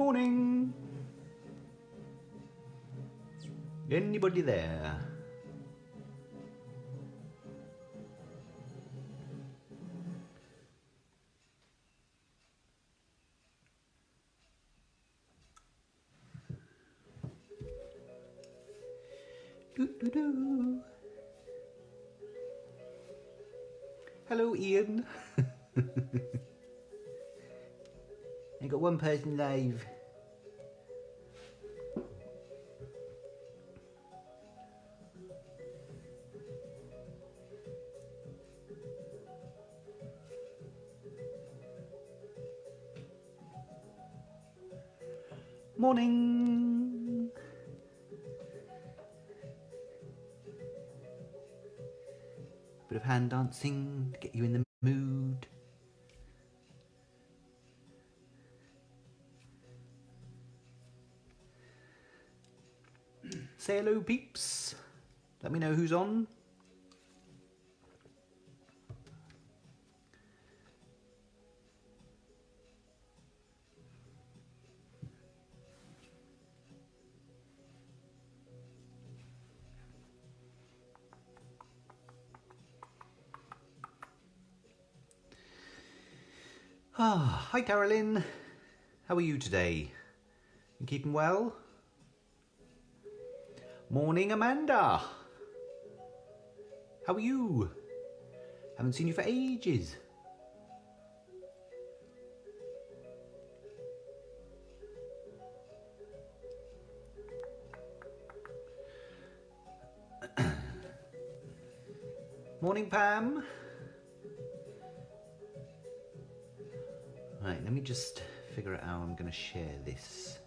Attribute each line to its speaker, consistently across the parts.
Speaker 1: morning. Anybody there? Doo -doo -doo. Hello, Ian. I got one person live. Morning. Bit of hand dancing to get you in the mood. Say hello, peeps. Let me know who's on. Hi Carolyn, how are you today? You keeping well? Morning Amanda, how are you? Haven't seen you for ages. Morning Pam. Right, let me just figure out how I'm going to share this.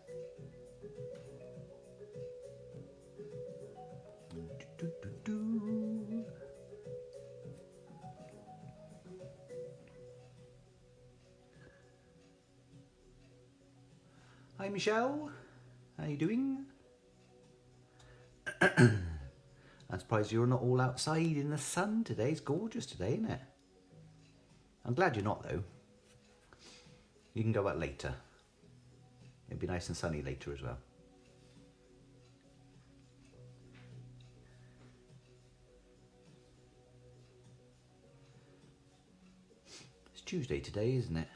Speaker 1: Hi Michelle, how you doing? I'm surprised you're not all outside in the sun today. It's gorgeous today, isn't it? I'm glad you're not though. You can go out later. It'll be nice and sunny later as well. It's Tuesday today, isn't it?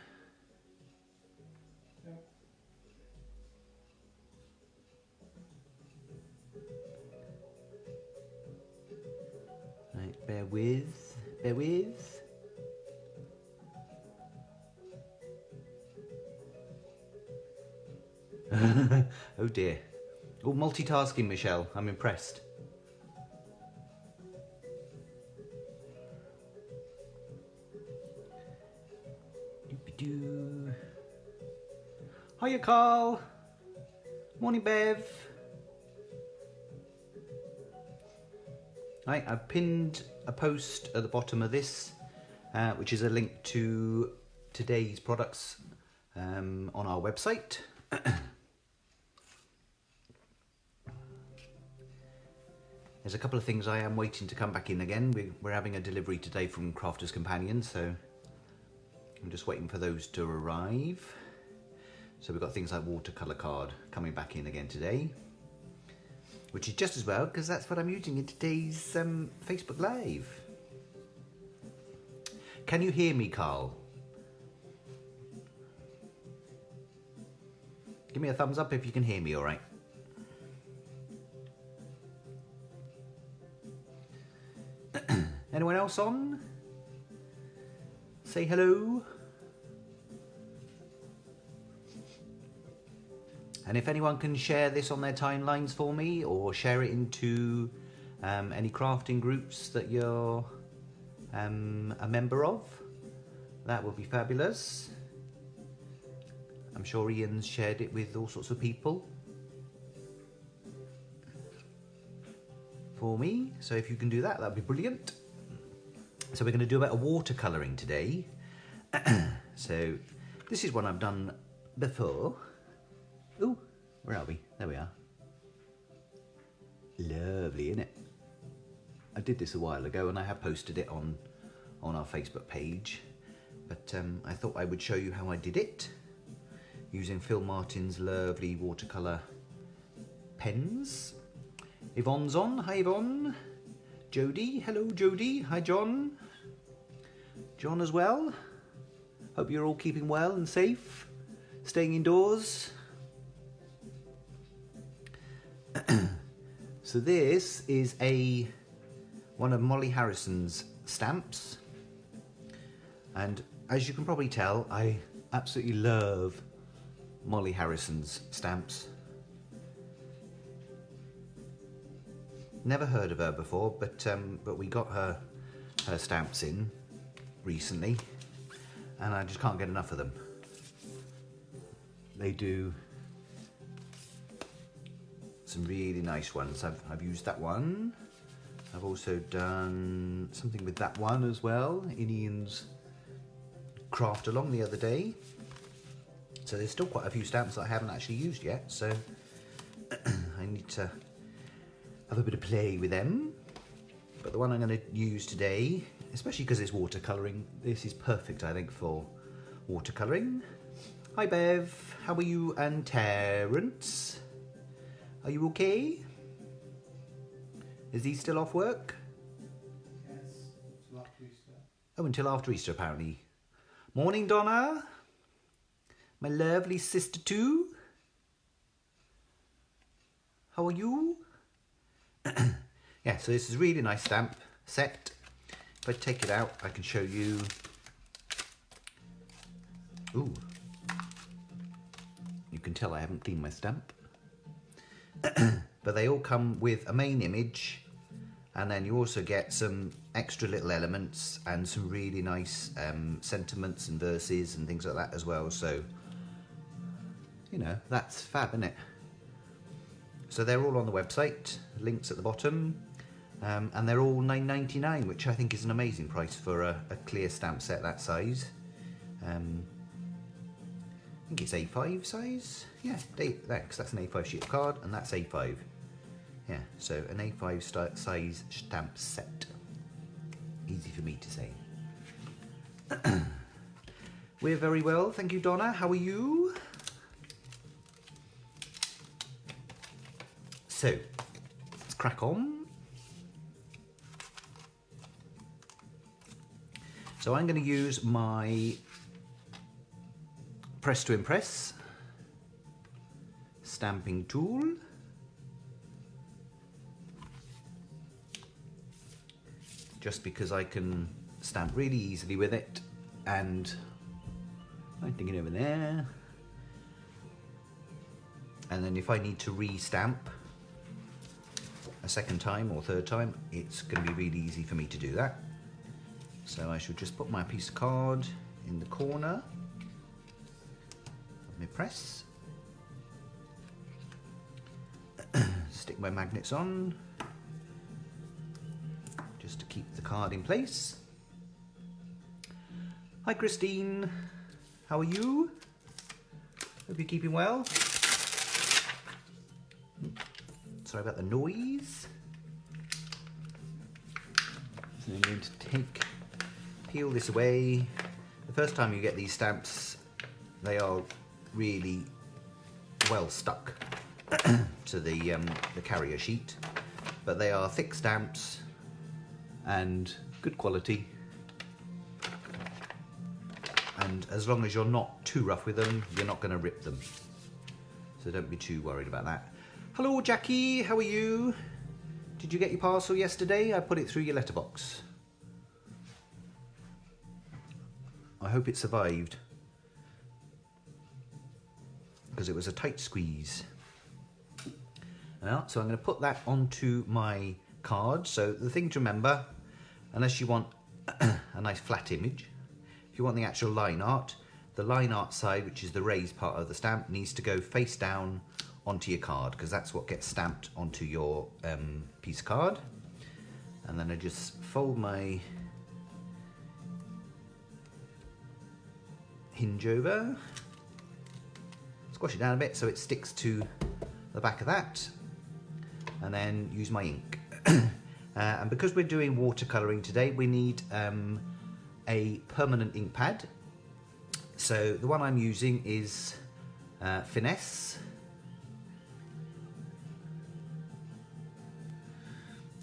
Speaker 1: Right, bear with, bear with. Oh dear. Oh, multitasking, Michelle. I'm impressed. Doop-a-doo. Hiya, Carl. Morning, Bev. Right, I've pinned a post at the bottom of this, which is a link to today's products on our website. There's a couple of things I am waiting to come back in again. We're having a delivery today from Crafters Companion, so I'm just waiting for those to arrive. So we've got things like Watercolor Card coming back in again today, which is just as well because that's what I'm using in today's Facebook Live. Can you hear me, Carl? Give me a thumbs up if you can hear me all right. Anyone else on? Say hello. And if anyone can share this on their timelines for me or share it into any crafting groups that you're a member of, that would be fabulous. I'm sure Ian's shared it with all sorts of people for me. So if you can do that, that'd be brilliant. So we're going to do a bit of watercolouring today. So this is one I've done before. Oh, where are we? There we are. Lovely, isn't it? I did this a while ago and I have posted it on our Facebook page. But I thought I would show you how I did it. using Phil Martin's lovely watercolour pens. Yvonne's on. Hi Yvonne. Jodie. Hello Jodie. Hi John. John as well. Hope you're all keeping well and safe. Staying indoors. So this is one of Molly Harrison's stamps, and as you can probably tell, I absolutely love Molly Harrison's stamps. Never heard of her before, but we got her stamps in recently, and I just can't get enough of them. They do some really nice ones. I've used that one. I've also done something with that one as well in Ian's craft along the other day. So there's still quite a few stamps that I haven't actually used yet, so I need to have a bit of play with them. But the one I'm going to use today, especially because it's watercolouring, this is perfect I think for watercolouring. Hi Bev, how are you and Terence? Are you okay? Is he still off work?
Speaker 2: Yes, until after Easter.
Speaker 1: Oh, until after Easter apparently. Morning Donna. My lovely sister too. How are you? Yeah, so this is a really nice stamp set. If I take it out, I can show you. Ooh. You can tell I haven't cleaned my stamp. But they all come with a main image, and then you also get some extra little elements and some really nice sentiments and verses and things like that as well. So, you know, that's fab, isn't it? So they're all on the website, links at the bottom, and they're all $9.99, which I think is an amazing price for a clear stamp set that size. I think it's A5 size. Yeah, because that's an A5 sheet of card, and that's A5. Yeah, so an A5 size stamp set. Easy for me to say. We're very well, thank you Donna. How are you? So, let's crack on. So I'm going to use my Press to Impress stamping tool. Just because I can stamp really easily with it, and I'm thinking over there. And then if I need to re-stamp a second time or third time, it's going to be really easy for me to do that. So I should just put my piece of card in the corner of my press, stick my magnets on just to keep the card in place. Hi Christine, how are you? Hope you're keeping well. Sorry about the noise. So I'm going to peel this away. The first time you get these stamps, they are really well stuck to the carrier sheet, but they are thick stamps and good quality. And as long as you're not too rough with them, you're not going to rip them. So don't be too worried about that. Hello Jackie, how are you? Did you get your parcel yesterday? I put it through your letterbox. I hope it survived, because it was a tight squeeze. Now, so I'm going to put that onto my card. So the thing to remember, unless you want a nice flat image, if you want the actual line art, the line art side, which is the raised part of the stamp, needs to go face down onto your card, because that's what gets stamped onto your piece of card. And then I just fold my hinge over, squash it down a bit so it sticks to the back of that, and then use my ink. And because we're doing watercolouring today, we need a permanent ink pad. So the one I'm using is Finesse.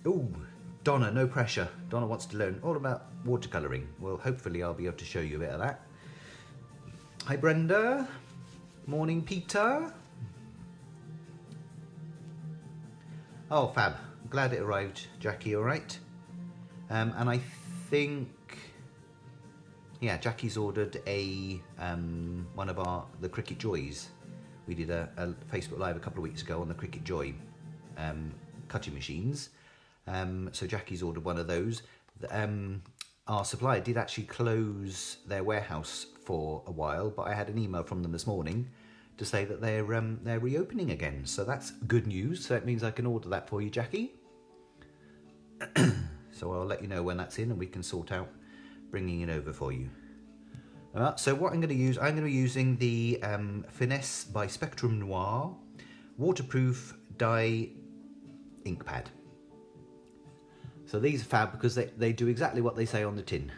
Speaker 1: Ooh, Donna, no pressure. Donna wants to learn all about watercolouring. Well, hopefully I'll be able to show you a bit of that. Hi Brenda. Morning Peter. Oh, fab. Glad it arrived, Jackie, all right? And I think, yeah, Jackie's ordered a one of the Cricket Joys. We did a Facebook Live a couple of weeks ago on the Cricket Joy cutting machines. So Jackie's ordered one of those. Our supplier did actually close their warehouse for a while, but I had an email from them this morning to say that they're reopening again. So that's good news. So that means I can order that for you, Jackie. So I'll let you know when that's in and we can sort out bringing it over for you. So what I'm going to use, I'm going to be using the Finesse by Spectrum Noir waterproof dye ink pad. So these are fab because they do exactly what they say on the tin.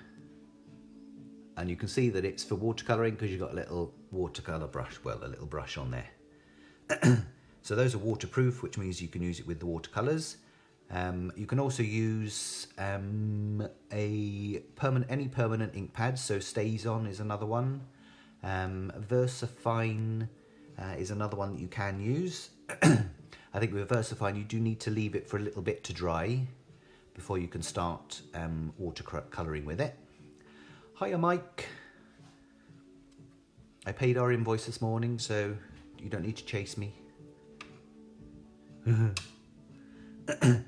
Speaker 1: And you can see that it's for watercolouring because you've got a little watercolour brush, well, a little brush on there. So those are waterproof, which means you can use it with the watercolours. You can also use any permanent ink pad, so StazOn is another one. VersaFine is another one that you can use. I think with VersaFine you do need to leave it for a little bit to dry before you can start watercolouring with it. Hiya Mike. I paid our invoice this morning, so you don't need to chase me.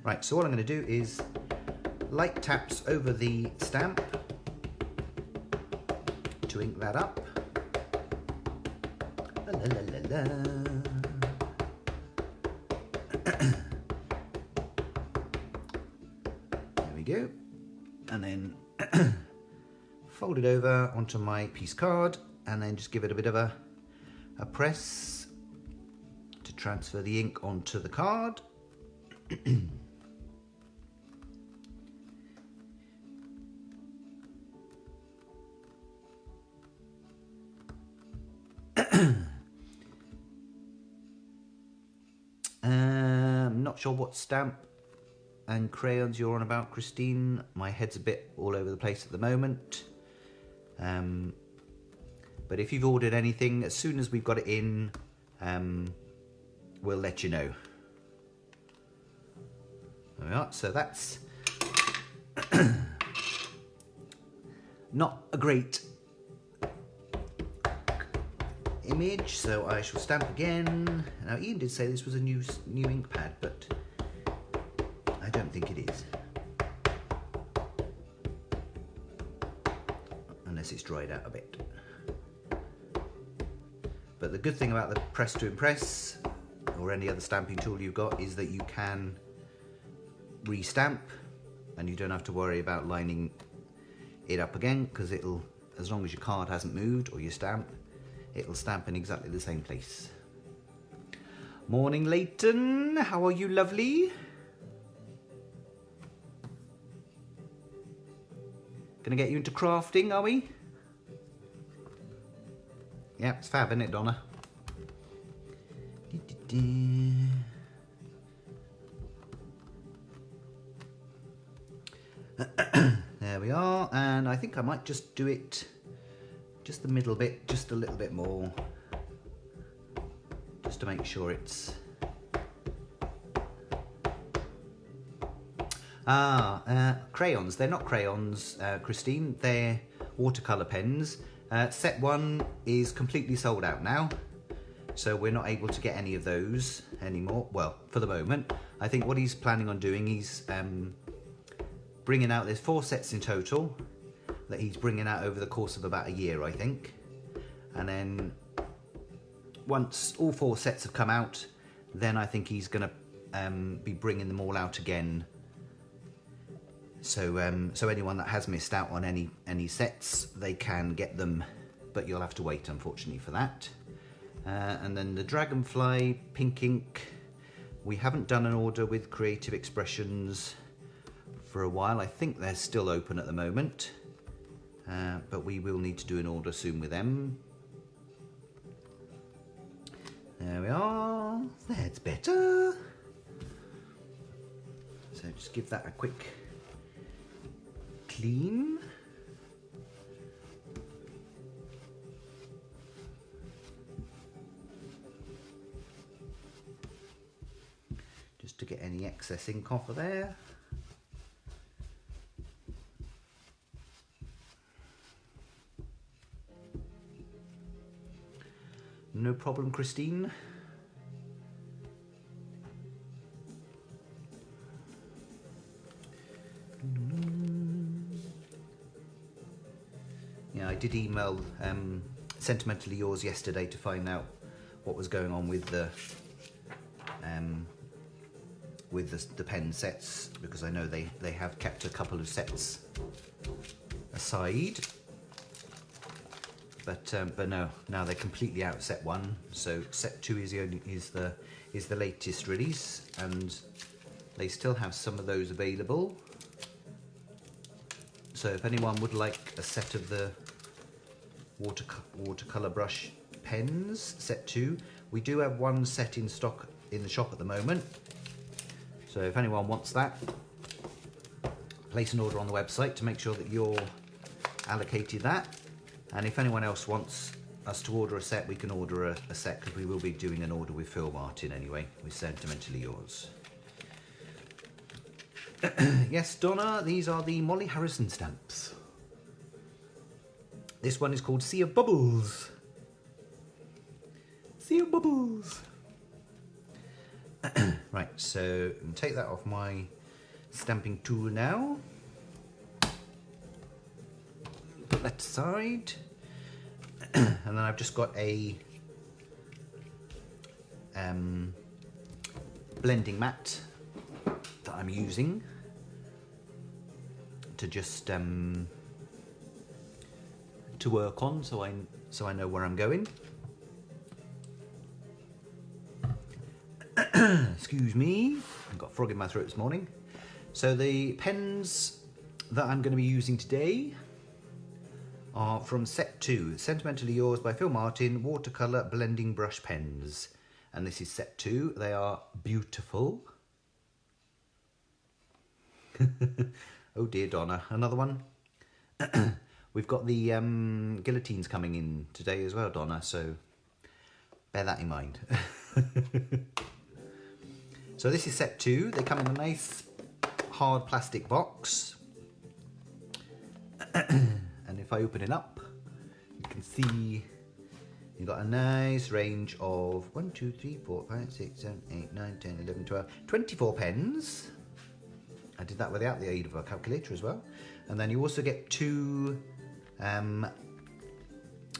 Speaker 1: Right, so what I'm going to do is light taps over the stamp to ink that up. La, la, la, la, la. There we go. And then fold it over onto my piece card and then just give it a bit of a press to transfer the ink onto the card. Not sure what stamp and crayons you're on about, Christine. My head's a bit all over the place at the moment. But if you've ordered anything, as soon as we've got it in, we'll let you know. There we are. So that's not a great image, so I shall stamp again. Now Ian did say this was a new ink pad, but I don't think it is. Unless it's dried out a bit. But the good thing about the Press to Impress, or any other stamping tool you've got, is that you can re-stamp and you don't have to worry about lining it up again, because it'll, as long as your card hasn't moved or your stamp, it'll stamp in exactly the same place. Morning Leighton, how are you lovely? Gonna get you into crafting, are we? Yeah, it's fab, isn't it, Donna? There we are, and I think I might just do it just the middle bit, just a little bit more, just to make sure it's crayons. They're not crayons, Christine, they're watercolour pens. Set 1 is completely sold out now, so we're not able to get any of those anymore, well, for the moment. I think what he's planning on doing, he's bringing out, there's 4 sets in total that he's bringing out over the course of about a year, I think. And then once all 4 sets have come out, then I think he's going to be bringing them all out again. So so anyone that has missed out on any sets, they can get them, but you'll have to wait, unfortunately, for that. And then the Dragonfly pink ink, we haven't done an order with Creative Expressions for a while. I think they're still open at the moment, but we will need to do an order soon with them. There we are. That's better. So just give that a quick clean. Just to get any excess ink off of there. No problem, Christine. Yeah, I did email Sentimentally Yours yesterday to find out what was going on with the pen sets, because I know they have kept a couple of sets aside. But no, now they're completely out set 1. So set 2 is the latest release, and they still have some of those available. So if anyone would like a set of the watercolor brush pens, set 2, we do have one set in stock in the shop at the moment. So if anyone wants that, place an order on the website to make sure that you're allocated that. And if anyone else wants us to order a set, we can order a set, because we will be doing an order with Phil Martin anyway, with Sentimentally Yours. Yes, Donna, these are the Molly Harrison stamps. This one is called Sea of Bubbles. Sea of Bubbles. Right, so take that off my stamping tool now. Put that aside. And then I've just got a blending mat that I'm using to just to work on, so I know where I'm going. Excuse me, I've got a frog in my throat this morning. So the pens that I'm going to be using today are from set 2, Sentimentally Yours by Phil Martin, watercolor blending brush pens. And this is set 2. They are beautiful. Oh dear, Donna, another one. We've got the guillotines coming in today as well, Donna, so bear that in mind. So this is set 2. They come in a nice hard plastic box. And if I open it up, you can see you've got a nice range of 1, 2, 3, 4, 5, 6, 7, 8, 9, 10, 11, 12, 24 pens. I did that without the aid of a calculator as well. And then you also get 2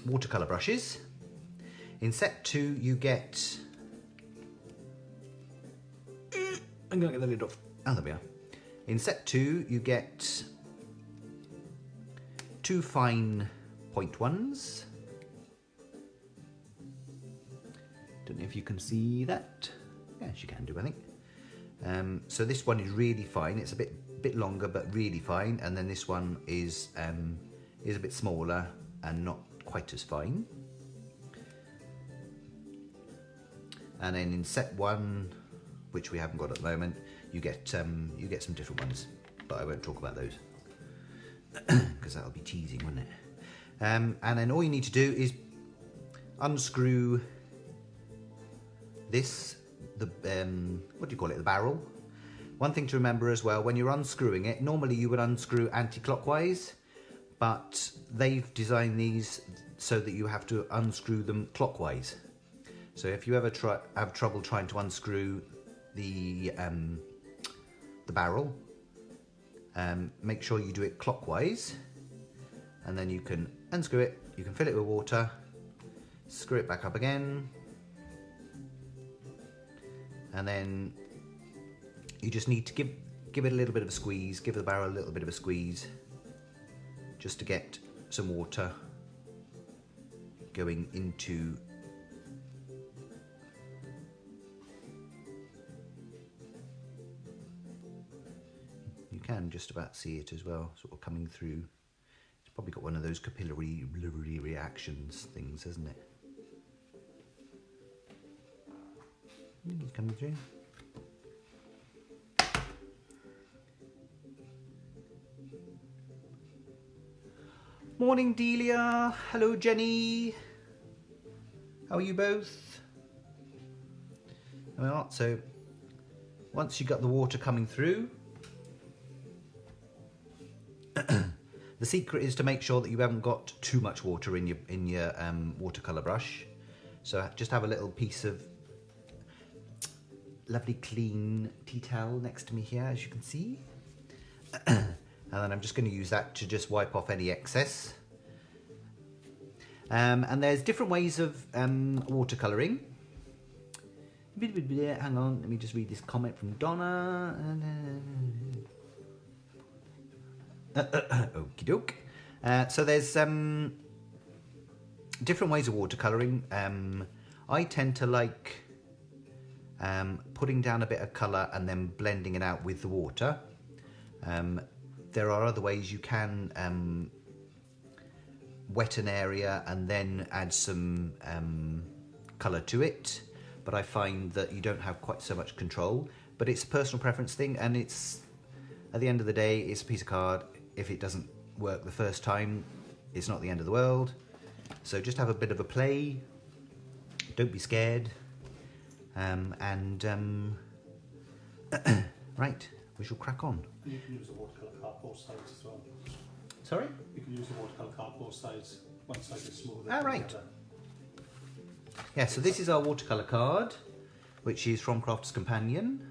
Speaker 1: watercolor brushes. In set 2, you get... I'm going to get the lid off. Oh, there we are. In set 2, you get 2 fine point ones. Don't know if you can see that. Yes, you can do, I think. So this one is really fine. It's a bit longer, but really fine. And then this one is a bit smaller and not quite as fine. And then in set 1, which we haven't got at the moment, you get some different ones, but I won't talk about those because that'll be teasing, wouldn't it? And then all you need to do is unscrew this, what do you call it, the barrel. One thing to remember as well, when you're unscrewing it, normally you would unscrew anti-clockwise, but they've designed these so that you have to unscrew them clockwise. So if you ever have trouble trying to unscrew the barrel, make sure you do it clockwise, and then you can unscrew it, you can fill it with water, screw it back up again, and then you just need to give it a little bit of a squeeze, give the barrel a little bit of a squeeze, just to get some water going into can just about see it as well, sort of coming through. It's probably got one of those capillary reactions things, hasn't it? He's coming through. Morning, Delia. Hello, Jenny. How are you both? Well, so once you've got the water coming through, the secret is to make sure that you haven't got too much water in your watercolor brush. So just have a little piece of lovely clean tea towel next to me here, as you can see. And then I'm just going to use that to just wipe off any excess. And there's different ways of watercolouring. Hang on, let me just read this comment from Donna. Okie doke. So there's different ways of watercolouring. I tend to like putting down a bit of colour and then blending it out with the water. There are other ways you can wet an area and then add some colour to it, but I find that you don't have quite so much control. But it's a personal preference thing, and it's, at the end of the day, it's a piece of card. If it doesn't work the first time, it's not the end of the world. So just have a bit of a play, don't be scared, right, we shall crack on.
Speaker 2: You can use a watercolour card both sides as well.
Speaker 1: Sorry?
Speaker 2: You can use a watercolour card both sides. One side is smoother
Speaker 1: Ah,
Speaker 2: than
Speaker 1: right.
Speaker 2: the other.
Speaker 1: Yeah, so this is our watercolour card, which is from Crafters Companion.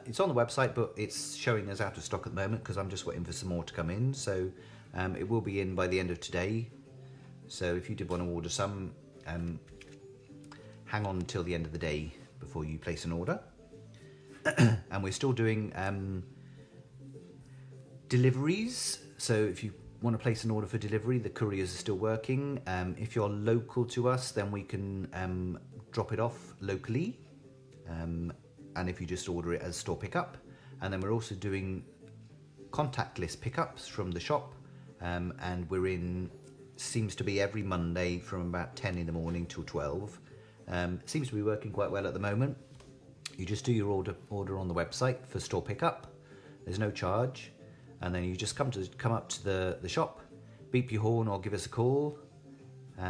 Speaker 1: It's on the website, but it's showing us out of stock at the moment because I'm just waiting for some more to come in. So it will be in by the end of today. So if you did want to order some, hang on until the end of the day before you place an order. And we're still doing deliveries. So if you want to place an order for delivery, the couriers are still working. If you're local to us, then we can drop it off locally. And if you just order it as store pickup. And then we're also doing contactless pickups from the shop. And we're in, seems to be every Monday from about 10 in the morning till 12. Seems to be working quite well at the moment. You just do your order on the website for store pickup. There's no charge. And then you just come up to the shop, beep your horn or give us a call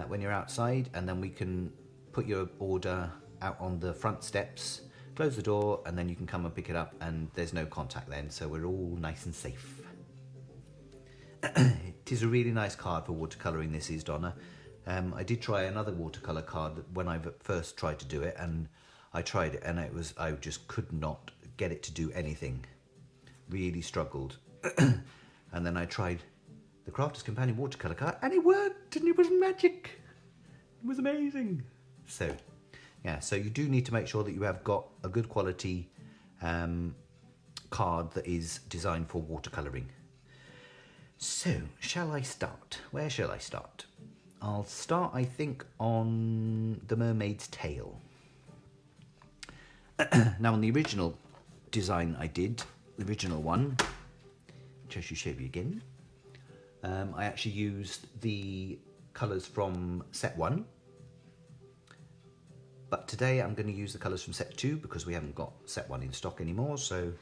Speaker 1: when you're outside, and then we can put your order out on the front steps, close the door, and then you can come and pick it up, and there's no contact then, so we're all nice and safe. It is a really nice card for watercolouring, this is, Donna. I did try another watercolour card when I first tried to do it, and I tried it, and I just could not get it to do anything. Really struggled. And then I tried the Crafters Companion watercolour card, and it worked, and it was magic. It was amazing. So, yeah, so you do need to make sure that you have got a good quality card that is designed for watercolouring. So, shall I start? Where shall I start? I'll start, I think, on the mermaid's tail. Now, on the original design I did, the original one, which I should show you again, I actually used the colours from set 1. But today I'm going to use the colours from set 2 because we haven't got set 1 in stock anymore, so it'll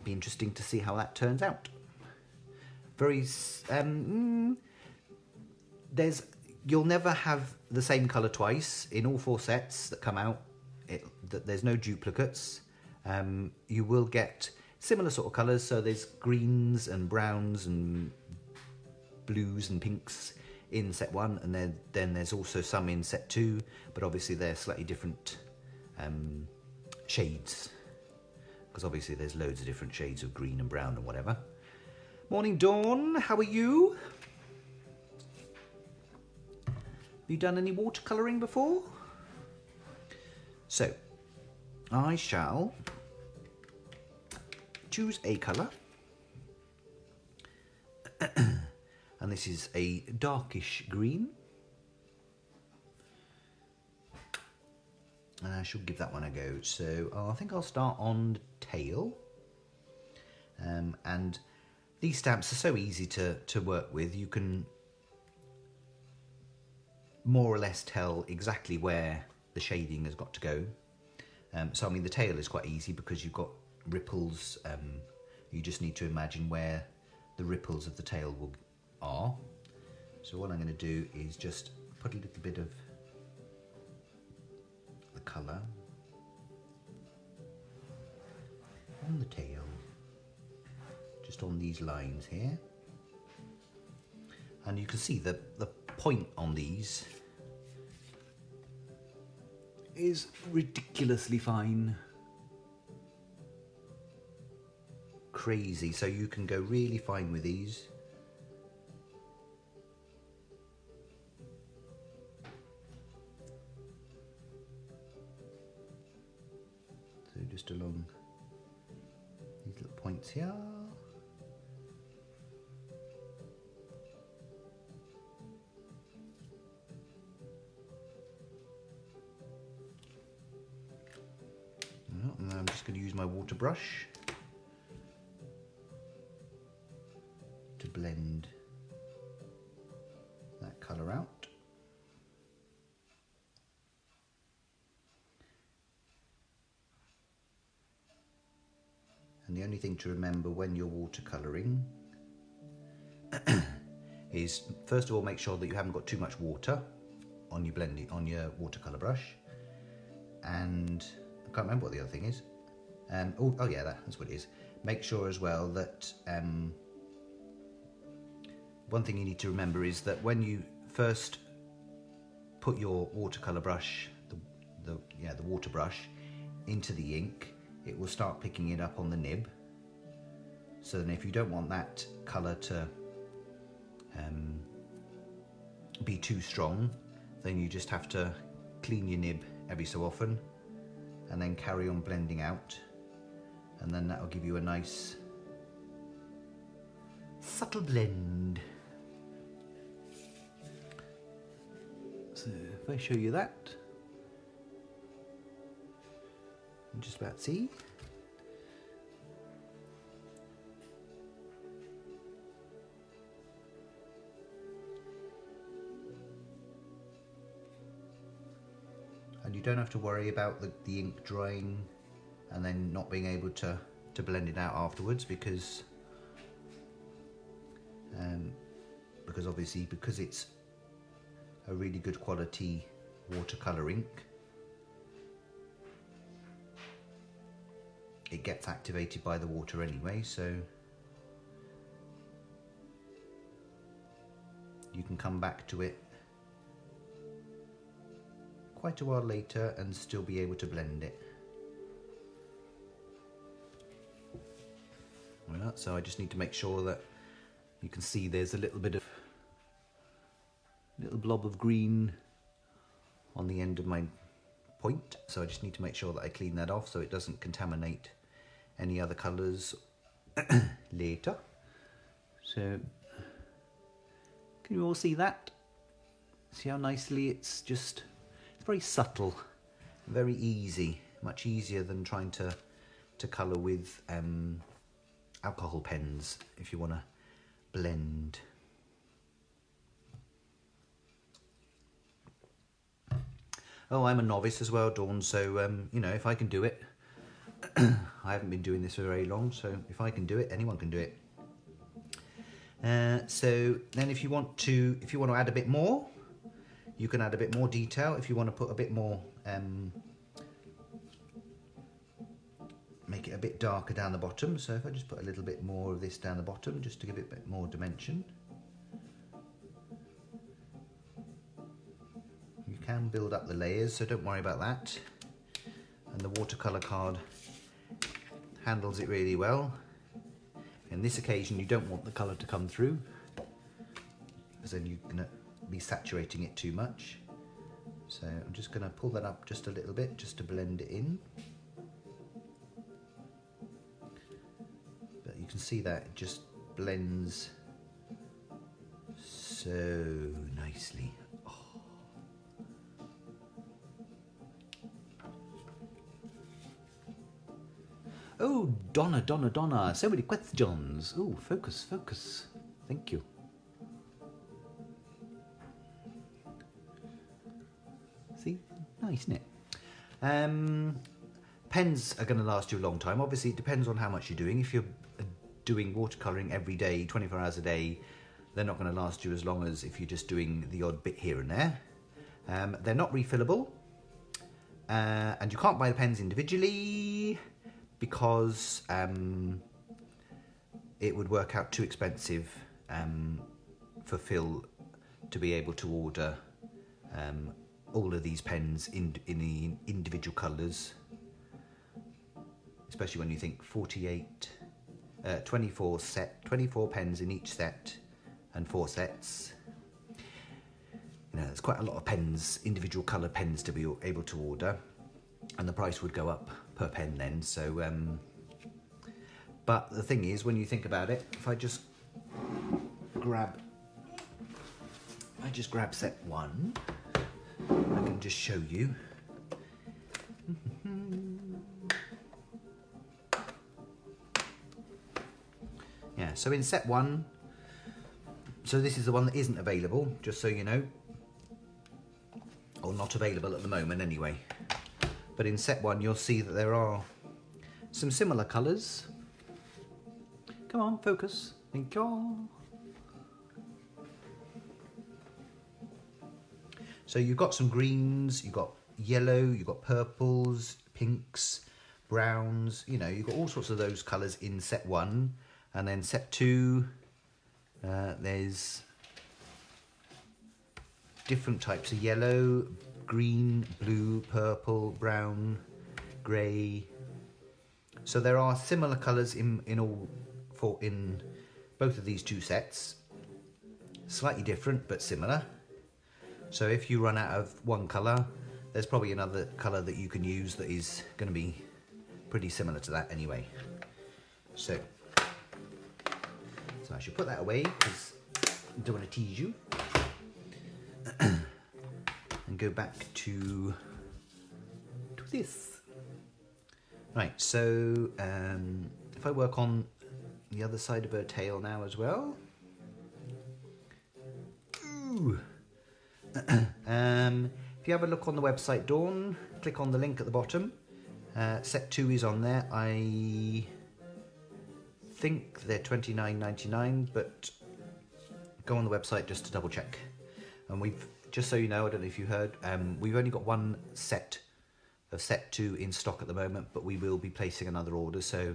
Speaker 1: be interesting to see how that turns out. You'll never have the same colour twice in all 4 sets that come out. There's no duplicates. You will get similar sort of colours, so there's greens and browns and blues and pinks in set 1, and then there's also some in set 2, but obviously they're slightly different shades, because obviously there's loads of different shades of green and brown and whatever. Morning, Dawn, how are you? Have you done any watercolouring before? So, I shall choose a colour, and this is a darkish green, and I shall give that one a go. So I think I'll start on the tail, and these stamps are so easy to work with. You can more or less tell exactly where the shading has got to go. So I mean the tail is quite easy because you've got ripples. You just need to imagine where the ripples of the tail are. So what I'm going to do is just put a little bit of the colour on the tail, just on these lines here. And you can see that the point on these is ridiculously fine. Crazy. So you can go really fine with these. So just along these little points here. And I'm just going to use my water brush to blend that colour out. And the only thing to remember when you're watercolouring is, first of all, make sure that you haven't got too much water on your blending, on your watercolour brush. And I can't remember what the other thing is. Oh yeah, that's what it is. Make sure as well that one thing you need to remember is that when you first put your watercolour brush, the water brush, into the ink, it will start picking it up on the nib. So then if you don't want that colour to be too strong, then you just have to clean your nib every so often and then carry on blending out, and then that will give you a nice subtle blend. So if I show you that, you just about see. And you don't have to worry about the ink drying and then not being able to blend it out afterwards, because obviously, because it's a really good quality watercolour ink, it gets activated by the water anyway, so you can come back to it quite a while later and still be able to blend it. Well, so I just need to make sure that you can see there's a little blob of green on the end of my point, so I just need to make sure that I clean that off so it doesn't contaminate any other colours later. So can you all see that? See how nicely it's very subtle, very easy, much easier than trying to colour with alcohol pens if you want to blend. Oh, I'm a novice as well, Dawn, so you know, if I can do it, I haven't been doing this for very long, so if I can do it, anyone can do it. So then if you want to add a bit more, you can add a bit more detail. If you want to put a bit more, make it a bit darker down the bottom. So if I just put a little bit more of this down the bottom, just to give it a bit more dimension. You can build up the layers, so don't worry about that. And the watercolour card handles it really well. In this occasion, you don't want the colour to come through, because then you're going to be saturating it too much. So I'm just going to pull that up just a little bit, just to blend it in. But you can see that it just blends so nicely. Oh, Donna, so many questions. Oh, focus. Thank you. See, Nice, isn't it? Pens are going to last you a long time. Obviously, it depends on how much you're doing. If you're doing watercolouring every day, 24 hours a day, they're not going to last you as long as if you're just doing the odd bit here and there. They're not refillable, and you can't buy the pens individually because it would work out too expensive for Phil to be able to order all of these pens in the individual colours, especially when you think 24 pens in each set and 4 sets. You know, there's quite a lot of pens, individual colour pens to be able to order, and the price would go up per pen then. So, but the thing is, when you think about it, if I just grab set 1, I can just show you. Yeah, so in set 1, so this is the one that isn't available, just so you know, or not available at the moment anyway. But in set 1 you'll see that there are some similar colours. Come on, focus. Thank you. So you've got some greens, you've got yellow, you've got purples, pinks, browns, you know, you've got all sorts of those colours in set 1. And then set 2, there's different types of yellow, green, blue, purple, brown, grey. So there are similar colours in both of these 2 sets. Slightly different, but similar. So if you run out of one colour, there's probably another colour that you can use that is going to be pretty similar to that anyway. So I should put that away because I don't want to tease you. And go back to this. Right, so if I work on the other side of her tail now as well. Ooh. If you have a look on the website Dawn, click on the link at the bottom. Set 2 is on there. I think they're $29.99, but go on the website just to double check. And we've, just so you know, I don't know if you heard, we've only got one set of set 2 in stock at the moment, but we will be placing another order. So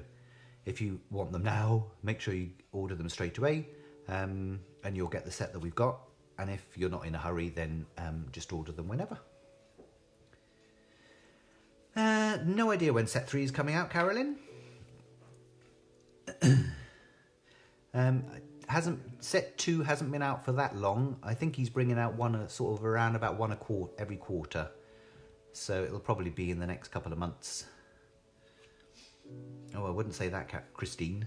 Speaker 1: if you want them now, make sure you order them straight away, and you'll get the set that we've got. And if you're not in a hurry, then just order them whenever. No idea when set 3 is coming out, Carolyn. Set 2 hasn't been out for that long. I think he's bringing out one sort of around about one every quarter. So it'll probably be in the next couple of months. Oh, I wouldn't say that, Christine.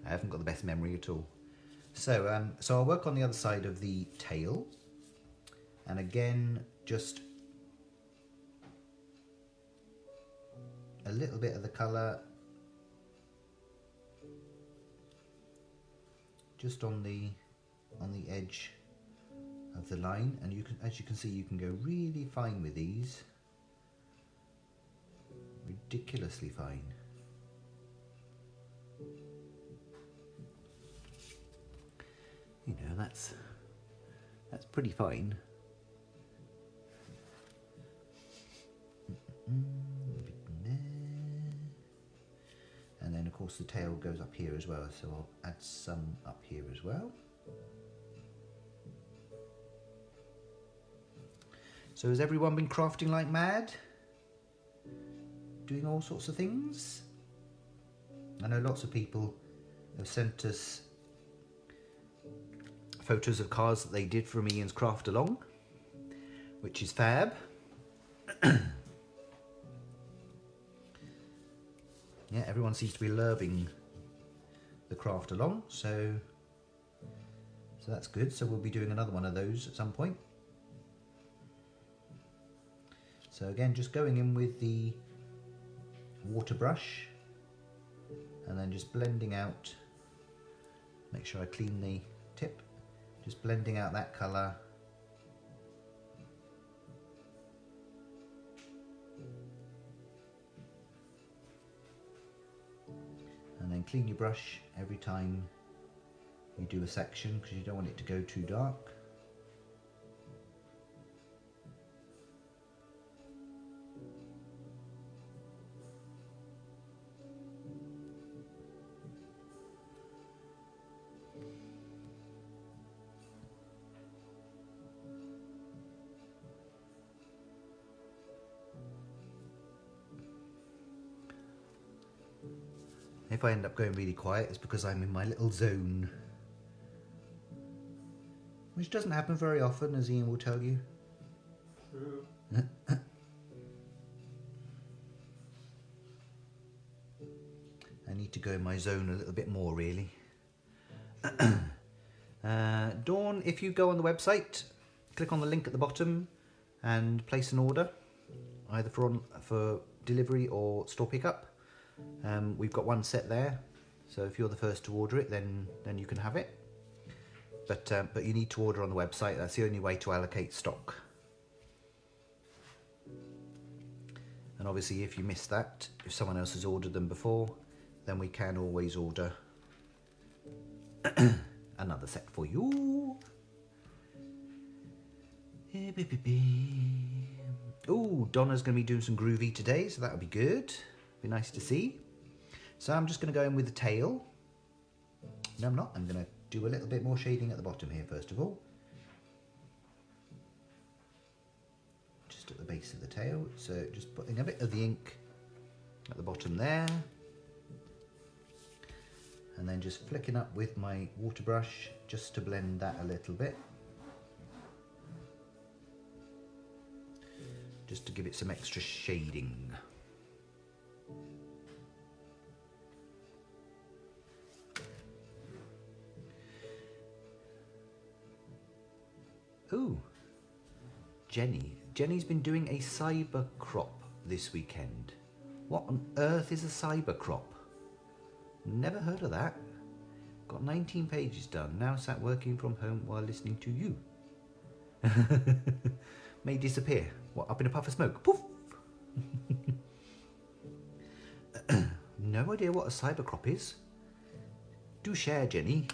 Speaker 1: I haven't got the best memory at all. So, so I'll work on the other side of the tail, and again, just a little bit of the colour just on the edge of the line, and you can, as you can see, you can go really fine with these, ridiculously fine. You know, that's pretty fine. And then of course the tail goes up here as well, so I'll add some up here as well. So has everyone been crafting like mad? Doing all sorts of things? I know lots of people have sent us photos of cars that they did from Ian's Craft Along, which is fab. Yeah, everyone seems to be loving the Craft Along, so that's good. So we'll be doing another one of those at some point. So again, just going in with the water brush and then just blending out, make sure I clean the tip. Just blending out that colour then clean your brush every time you do a section because you don't want it to go too dark. If I end up going really quiet, it's because I'm in my little zone. Which doesn't happen very often, as Ian will tell you.
Speaker 2: True.
Speaker 1: I need to go in my zone a little bit more, really. Dawn, if you go on the website, click on the link at the bottom and place an order, either for delivery or store pickup. We've got one set there, so if you're the first to order it, then you can have it. But you need to order on the website. That's the only way to allocate stock. And obviously, if you miss that, if someone else has ordered them before, then we can always order another set for you. Oh, Donna's going to be doing some groovy today, so that'll be good. Be nice to see. So I'm just going to go in with the tail. No, I'm not. I'm going to do a little bit more shading at the bottom here, first of all. Just at the base of the tail. So just putting a bit of the ink at the bottom there. And then just flicking up with my water brush just to blend that a little bit. Just to give it some extra shading. Ooh, Jenny's been doing a cyber crop this weekend. What on earth is a cyber crop? Never heard of that. Got 19 pages done, now sat working from home while listening to you. May disappear. What, up in a puff of smoke? Poof! No idea what a cyber crop is. Do share, Jenny.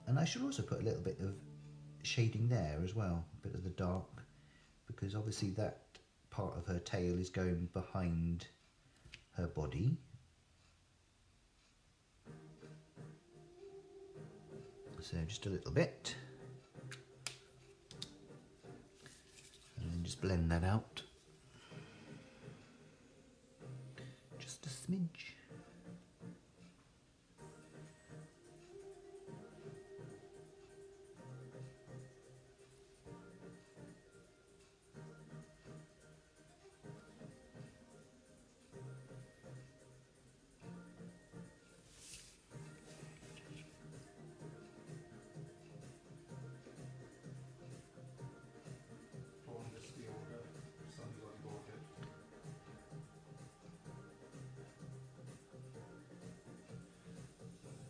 Speaker 1: And I should also put a little bit of shading there as well, a bit of the dark, because obviously that part of her tail is going behind her body. So just a little bit, and then just blend that out, just a smidge.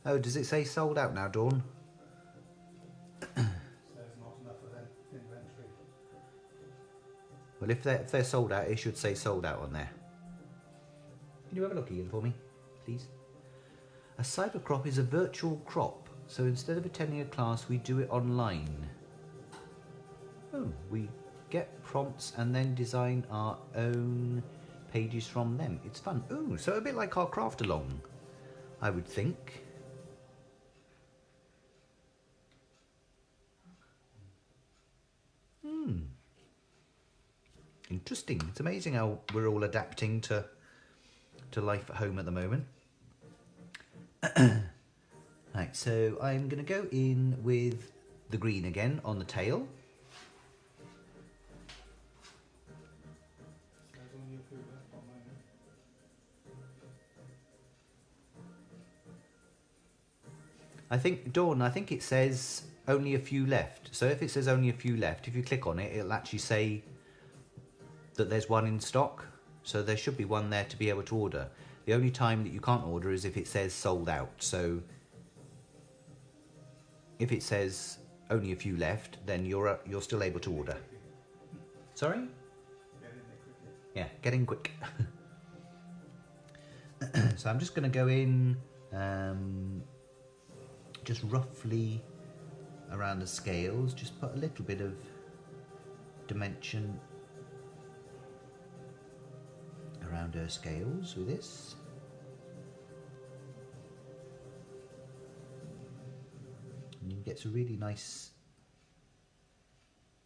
Speaker 1: Oh, does it say sold out now, Dawn?
Speaker 2: There's not enough of them inventory.
Speaker 1: Well, if they're sold out, it should say sold out on there. Can you have a look again for me, please? A cyber crop is a virtual crop, so instead of attending a class, we do it online. Oh, we get prompts and then design our own pages from them. It's fun. Oh, so a bit like our craft along, I would think. Interesting. It's amazing how we're all adapting to life at home at the moment. Right, so I'm going to go in with the green again on the tail. I think, Dawn, I think it says only a few left. So if it says only a few left, if you click on it, it'll actually say that there's one in stock. So there should be one there to be able to order. The only time that you can't order is if it says sold out. So if it says only a few left, then you're still able to order. Sorry?
Speaker 2: Get in there quickly.
Speaker 1: Yeah, get in quick. So I'm just going to go in just roughly around the scales, just put a little bit of dimension around her scales with this. And you can get some really nice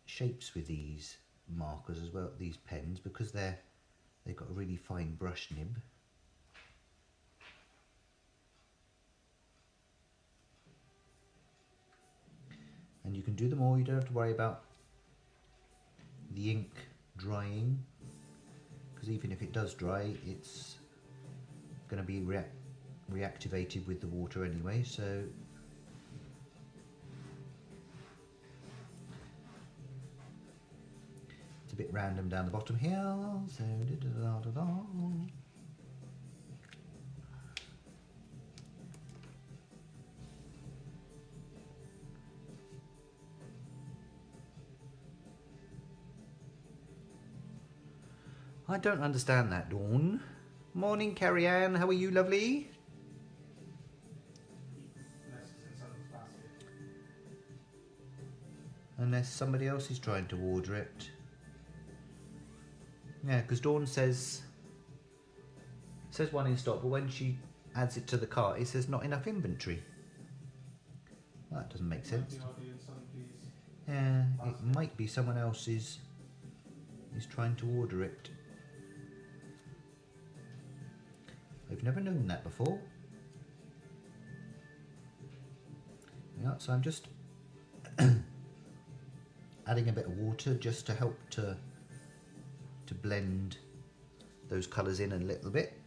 Speaker 1: shapes with these markers as well, these pens, because they've got a really fine brush nib. And you can do them all, you don't have to worry about the ink drying, because even if it does dry, it's going to be reactivated with the water anyway, so it's a bit random down the bottom here, so da-da-da-da-da. I don't understand that, Dawn. Morning, Carrie Ann. How are you, lovely? Unless somebody else is trying to order it. Yeah, because Dawn says one in stock, but when she adds it to the cart, it says not enough inventory. Well, that doesn't make sense. Yeah, it might be someone else is trying to order it. I've never known that before. Yeah, so I'm just adding a bit of water just to help to blend those colours in a little bit.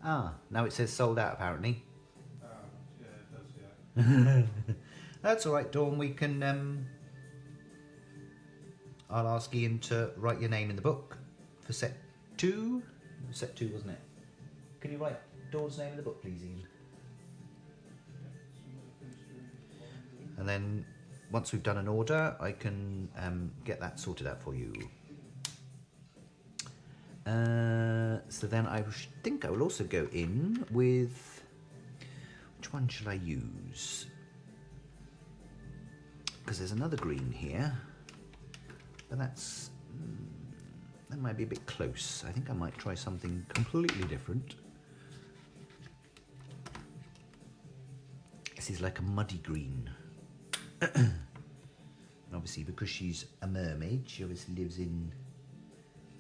Speaker 1: Ah, now it says sold out apparently.
Speaker 2: Yeah, it does, yeah.
Speaker 1: That's alright, Dawn, we can I'll ask Ian to write your name in the book for set 2. Set 2, wasn't it? Can you write Dawn's name in the book, please, Ian? And then once we've done an order, I can get that sorted out for you. So then I think I will also go in with, which one shall I use? Because there's another green here, but that might be a bit close. I think I might try something completely different. This is like a muddy green. And obviously because she's a mermaid, she obviously lives in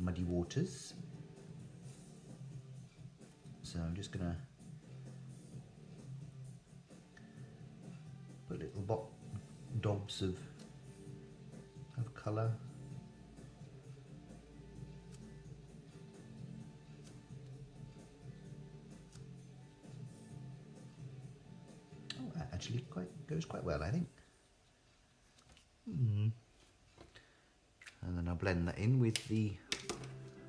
Speaker 1: muddy waters. So I'm just gonna put little dobs of colour. Oh, that actually goes quite well, I think. And then I'll blend that in with the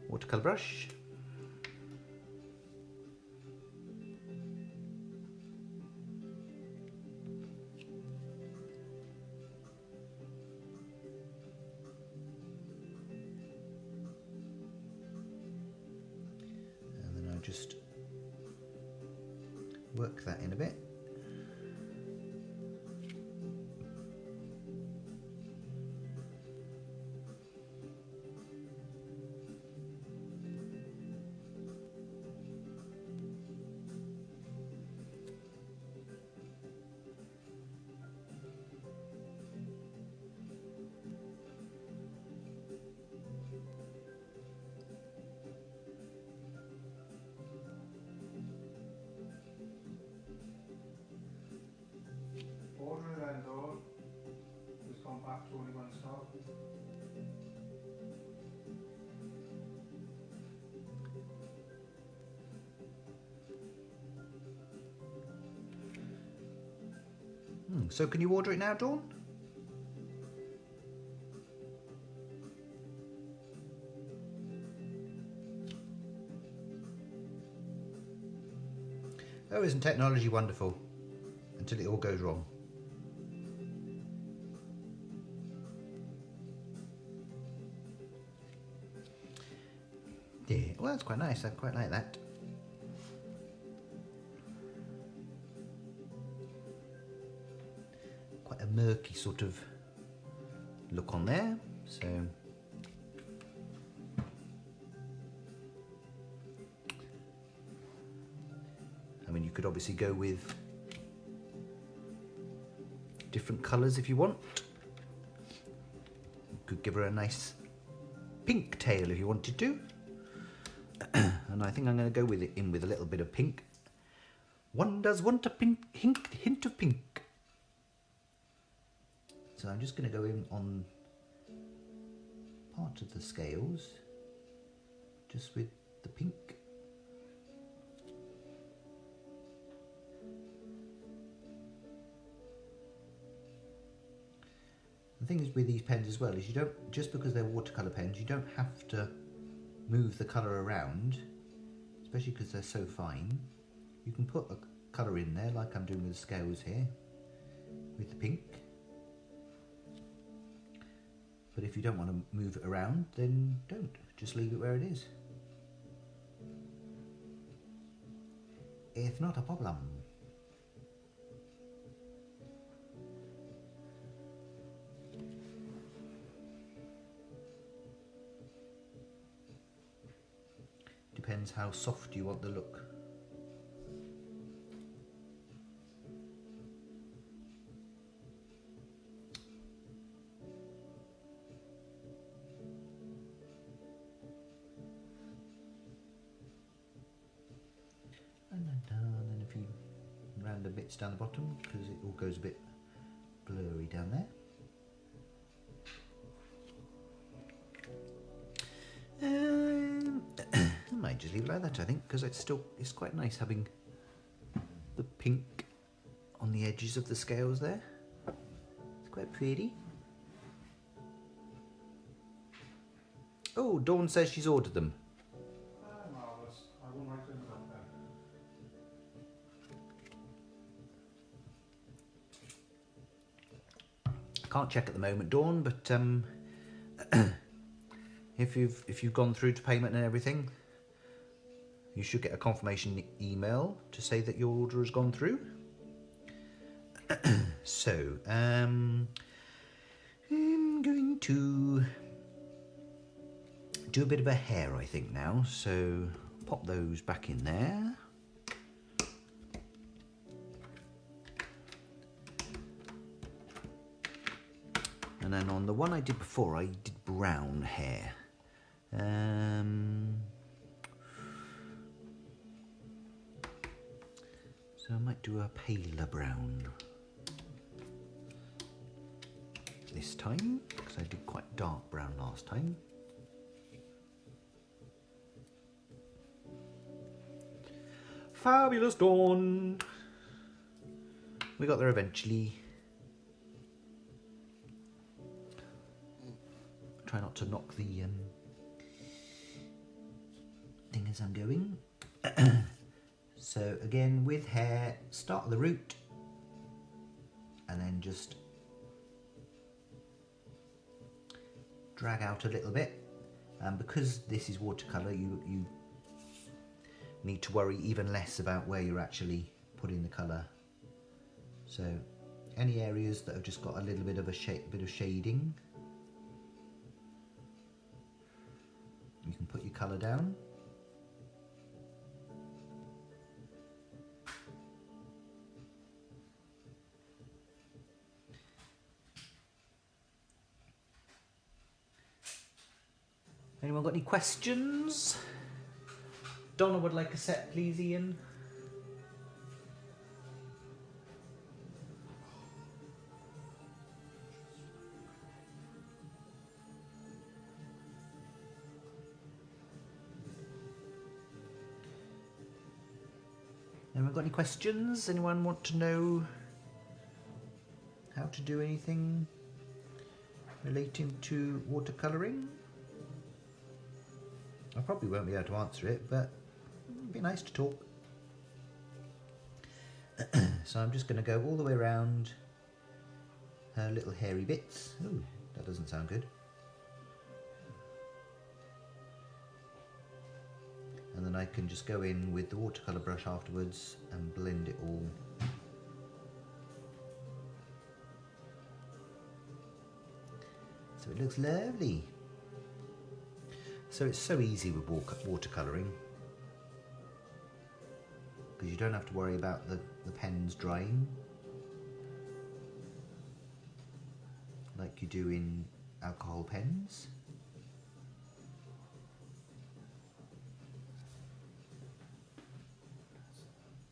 Speaker 1: watercolour brush. And then I'll just work that in a bit.
Speaker 2: Order it then, Dawn. It's gone back to only one stock.
Speaker 1: So can you order it now, Dawn? Oh, isn't technology wonderful? Until it all goes wrong. Yeah, well, that's quite nice. I quite like that. Quite a murky sort of look on there. So I mean, you could obviously go with different colours if you want. You could give her a nice pink tail if you wanted to. And I think I'm going to go with it in with a little bit of pink. One does want a pink hint of pink. So I'm just going to go in on part of the scales, just with the pink. The thing is with these pens as well is you don't, just because they're watercolour pens, you don't have to move the colour around, especially because they're so fine. You can put a colour in there like I'm doing with the scales here, with the pink. But if you don't want to move it around, then don't. Just leave it where it is. It's not a problem. Depends how soft you want the look. And then a few random bits down the bottom because it all goes a bit blurry down there. I might just leave it like that, I think, because it's quite nice having the pink on the edges of the scales there. It's quite pretty. Oh, Dawn says she's ordered them.
Speaker 2: Marvellous. I will write them up then.
Speaker 1: Can't check at the moment, Dawn, but if you've gone through to payment and everything, you should get a confirmation email to say that your order has gone through. So, I'm going to do a bit of a hair, I think, now. So, pop those back in there. And then on the one I did before, I did brown hair. So I might do a paler brown this time, because I did quite dark brown last time. Fabulous, Dawn! We got there eventually. Try not to knock the thing as I'm going. So again, with hair, start at the root and then just drag out a little bit. And because this is watercolour, you need to worry even less about where you're actually putting the colour. So any areas that have just got a little bit of a bit of shading, you can put your colour down. Anyone got any questions? Donna would like a set, please, Ian. Anyone got any questions? Anyone want to know to do anything relating to watercolouring? I probably won't be able to answer it, but it'd be nice to talk. So I'm just going to go all the way around her little hairy bits. Ooh, that doesn't sound good. And then I can just go in with the watercolour brush afterwards and blend it all. So it looks lovely. So it's so easy with watercolouring, because you don't have to worry about the pens drying like you do in alcohol pens.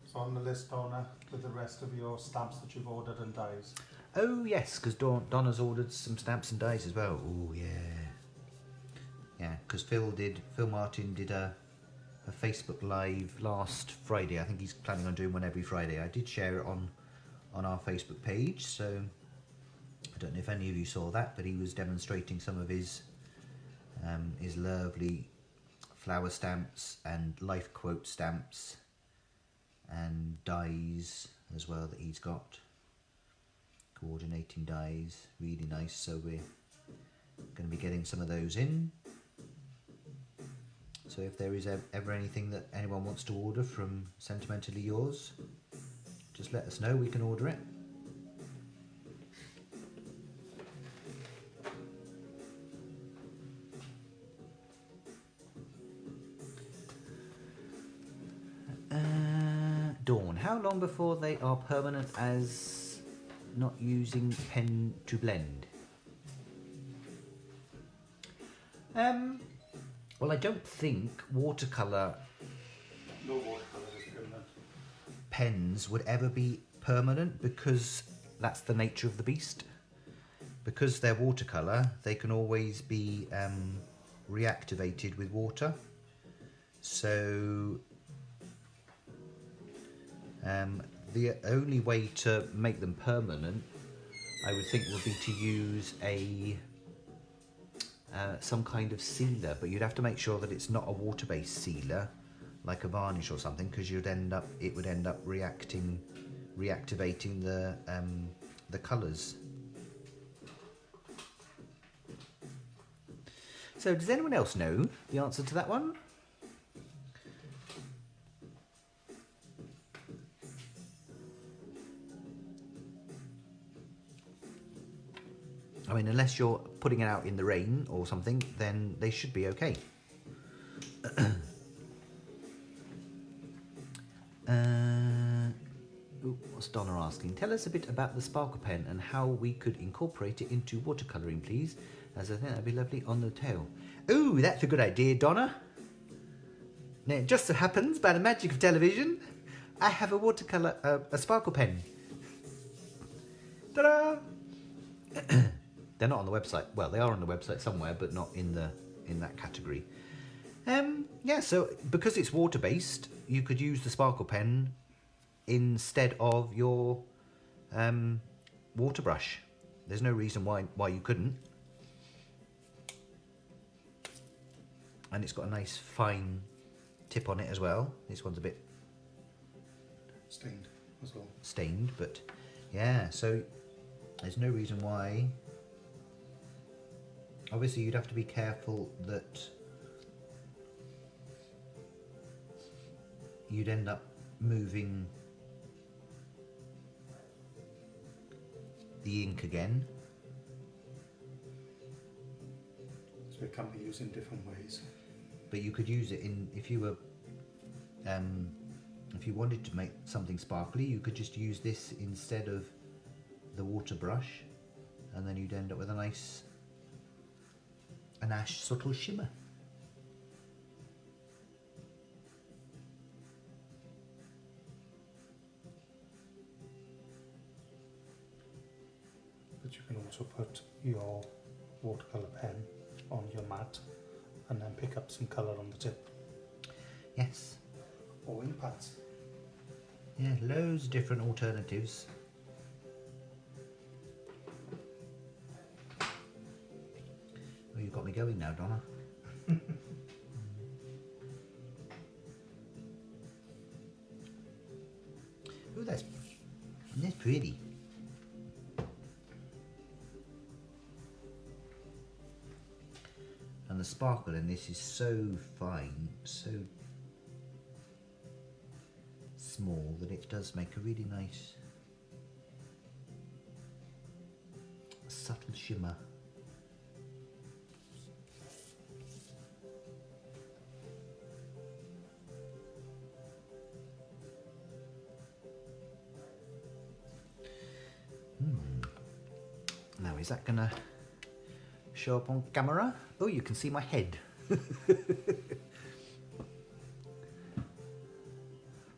Speaker 2: So on the list, Donna, with the rest of your stamps that you've ordered and dies.
Speaker 1: Oh yes, because Donna's ordered some stamps and dies as well. Oh yeah. Yeah, because Phil Martin did a Facebook Live last Friday. I think he's planning on doing one every Friday. I did share it on our Facebook page, so I don't know if any of you saw that, but he was demonstrating some of his lovely flower stamps and life quote stamps and dies as well that he's got. Coordinating dies, really nice. So we're going to be getting some of those in. So if there is ever anything that anyone wants to order from Sentimentally Yours, just let us know, we can order it. Dawn, how long before they are permanent as not using pen to blend? Well, I don't think watercolour
Speaker 2: No watercolour is permanent.
Speaker 1: pens would ever be permanent, because that's the nature of the beast. Because they're watercolour, they can always be reactivated with water. So the only way to make them permanent, I would think, would be to use some kind of sealer, but you'd have to make sure that it's not a water-based sealer, like a varnish or something, because it would end up reactivating the colours. So does anyone else know the answer to that one? I mean, unless you're putting it out in the rain or something, then they should be okay. What's Donna asking? Tell us a bit about the sparkle pen and how we could incorporate it into watercolouring, please, as I think that'd be lovely on the tail. Ooh, that's a good idea, Donna. Now, it just so happens, by the magic of television, I have a sparkle pen. Ta-da! They're not on the website. Well, they are on the website somewhere, but not in that category. Yeah, so because it's water-based, you could use the sparkle pen instead of your water brush. There's no reason why you couldn't. And it's got a nice fine tip on it as well. This one's a bit
Speaker 2: Stained as well.
Speaker 1: Stained, but yeah, so there's no reason why. Obviously, you'd have to be careful that you'd end up moving the ink again.
Speaker 2: So it can be used in different ways.
Speaker 1: But you could use it if you wanted to make something sparkly, you could just use this instead of the water brush, and then you'd end up with an ash subtle shimmer.
Speaker 2: But you can also put your watercolour pen on your mat and then pick up some colour on the tip.
Speaker 1: Yes.
Speaker 2: Or ink pads.
Speaker 1: Yeah, loads of different alternatives. me going now, Donna. Ooh, that's pretty. And the sparkle in this is so fine, so small that it does make a really nice subtle shimmer. Now, is that gonna show up on camera? Oh, you can see my head.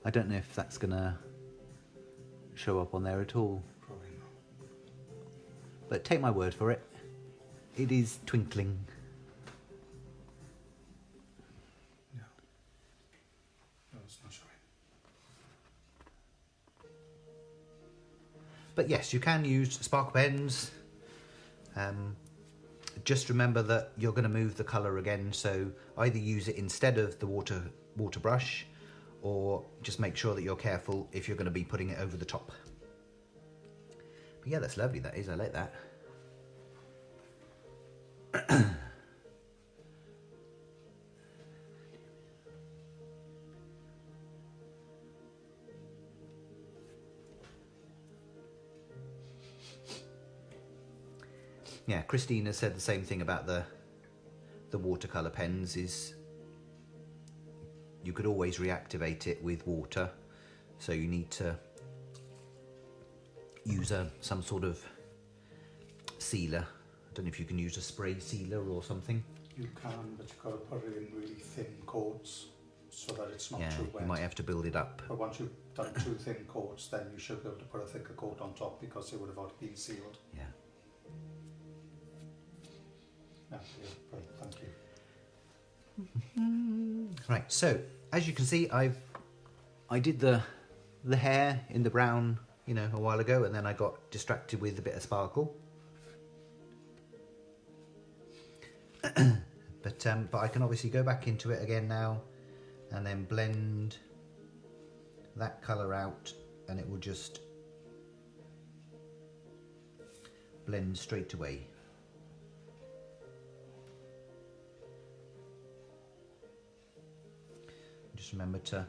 Speaker 1: I don't know if that's gonna show up on there at all.
Speaker 2: Probably not.
Speaker 1: But take my word for it, it is twinkling.
Speaker 2: No. No, it's not showing.
Speaker 1: But yes, you can use sparkle pens. Just remember that you're going to move the colour again, so either use it instead of the water brush, or just make sure that you're careful if you're going to be putting it over the top. But yeah, that's lovely, that is, I like that. Yeah, Christina said the same thing about the watercolour pens, is you could always reactivate it with water, so you need to use some sort of sealer. I don't know if you can use a spray sealer or something.
Speaker 2: You can, but you've got to put it in really thin coats so that it's not too wet.
Speaker 1: You might have to build it up.
Speaker 2: But once you've done 2 thin coats, then you should be able to put a thicker coat on top because it would have already been sealed.
Speaker 1: Yeah.
Speaker 2: Yeah, great, thank you.
Speaker 1: Right, so as you can see, I did the hair in the brown, you know, a while ago, and then I got distracted with a bit of sparkle. But I can obviously go back into it again now, and then blend that colour out, and it will just blend straight away. Just remember to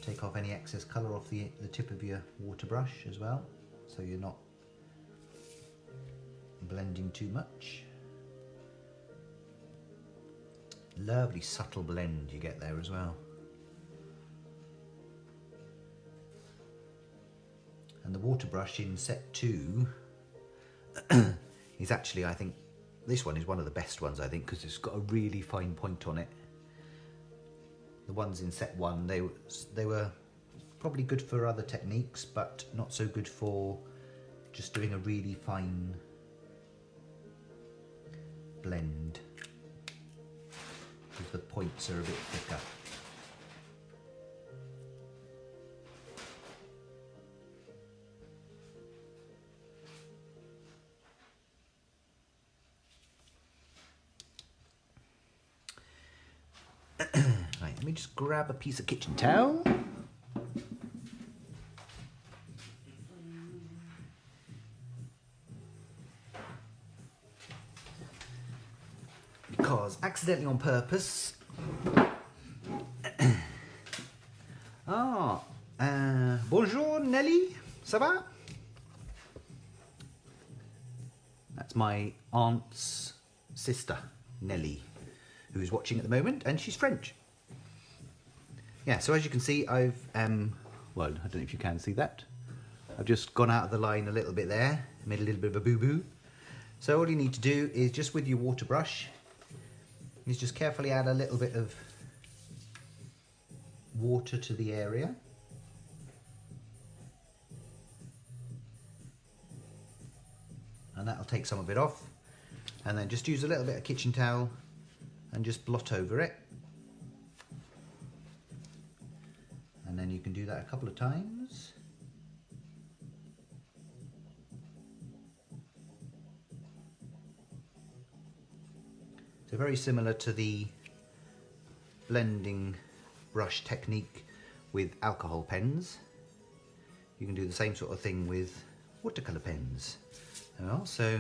Speaker 1: take off any excess colour off the tip of your water brush as well, so you're not blending too much. Lovely subtle blend you get there as well. And the water brush in set 2 is actually, I think, this one is one of the best ones, I think, because it's got a really fine point on it. The ones in set 1, they were probably good for other techniques, but not so good for just doing a really fine blend, because the points are a bit thicker. Right, let me just grab a piece of kitchen towel. Because accidentally on purpose. Bonjour Nelly, ça va? That's my aunt's sister, Nelly, who's watching at the moment, and she's French. Yeah, so as you can see, I've, well, I don't know if you can see that. I've just gone out of the line a little bit there, made a little bit of a boo-boo. So all you need to do is just with your water brush, is just carefully add a little bit of water to the area. And that'll take some of it off. And then just use a little bit of kitchen towel and just blot over it. And then you can do that a couple of times. So very similar to the blending brush technique with alcohol pens, you can do the same sort of thing with watercolour pens. And also,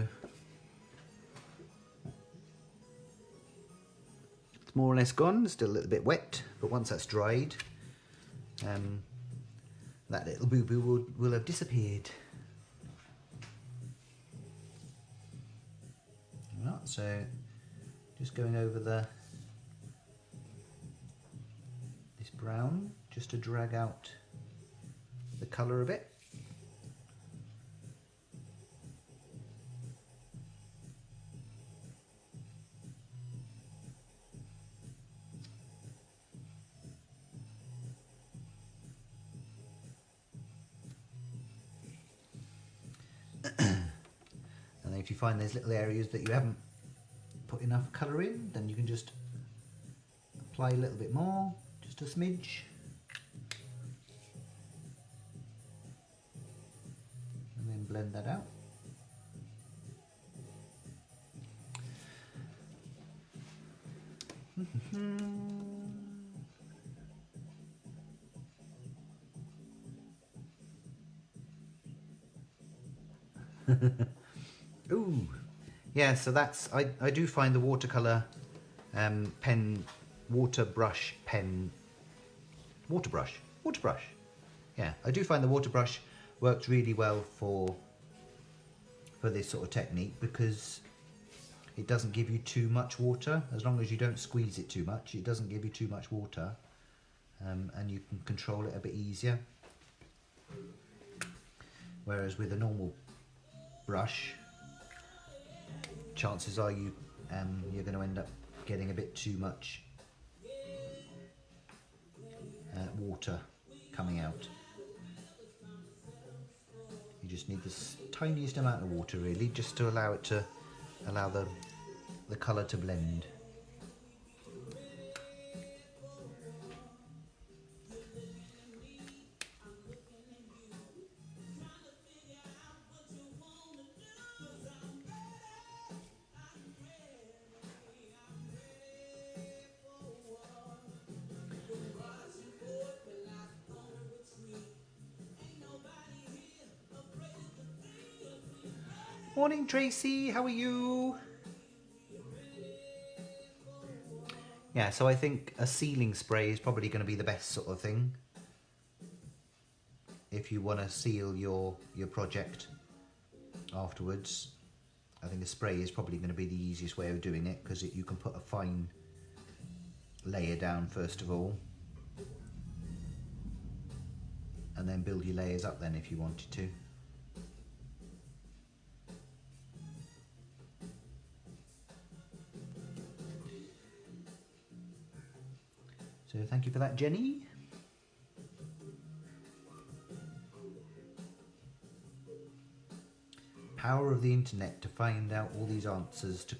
Speaker 1: it's more or less gone, still a little bit wet, but once that's dried, that little boo-boo will have disappeared. Right, so just going over this brown just to drag out the colour a bit. And then if you find there's little areas that you haven't put enough colour in, then you can just apply a little bit more, just a smidge. And then blend that out. Ooh, yeah, so that's, I do find the watercolour pen, water brush, yeah, I do find the water brush works really well for this sort of technique, because it doesn't give you too much water. As long as you don't squeeze it too much, it doesn't give you too much water, and you can control it a bit easier. Whereas with a normal brush, chances are you're going to end up getting a bit too much water coming out. You just need the tiniest amount of water, really, just to allow the colour to blend. Morning, Tracy, how are you? Yeah, so I think a sealing spray is probably going to be the best sort of thing if you want to seal your project afterwards. I think a spray is probably going to be the easiest way of doing it, because you can put a fine layer down first of all, and then build your layers up then if you wanted to. So thank you for that, Jenny. Power of the internet to find out all these answers to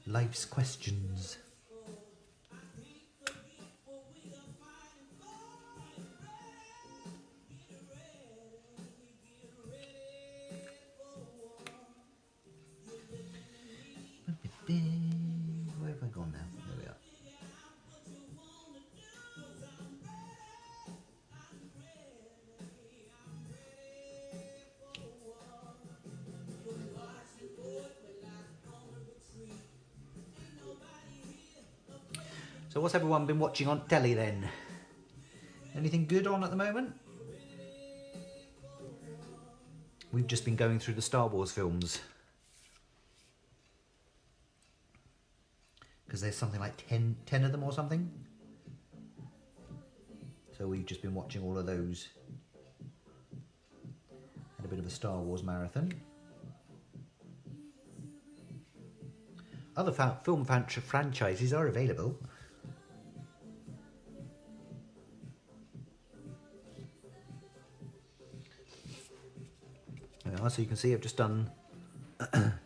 Speaker 1: life's questions. Where have I gone now? There we are. So what's everyone been watching on telly then? Anything good on at the moment? We've just been going through the Star Wars films, because there's something like 10 of them or something. So we've just been watching all of those. Had a bit of a Star Wars marathon. Other film franchises are available. So you can see I've just done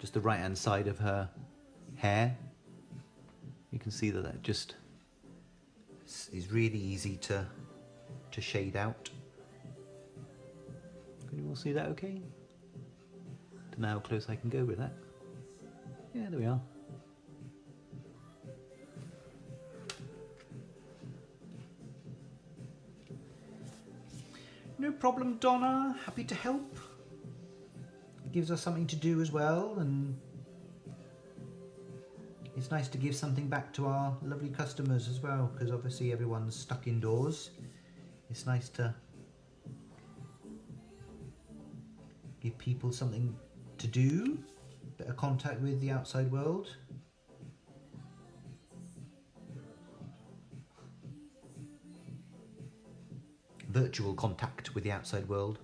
Speaker 1: just the right hand side of her hair. You can see that just is really easy to shade out. Can you all see that okay? Don't know how close I can go with that. Yeah, there we are. No problem, Donna. Happy to help. It gives us something to do as well, and it's nice to give something back to our lovely customers as well, because obviously everyone's stuck indoors. It's nice to give people something to do, better contact with the outside world. Virtual contact with the outside world.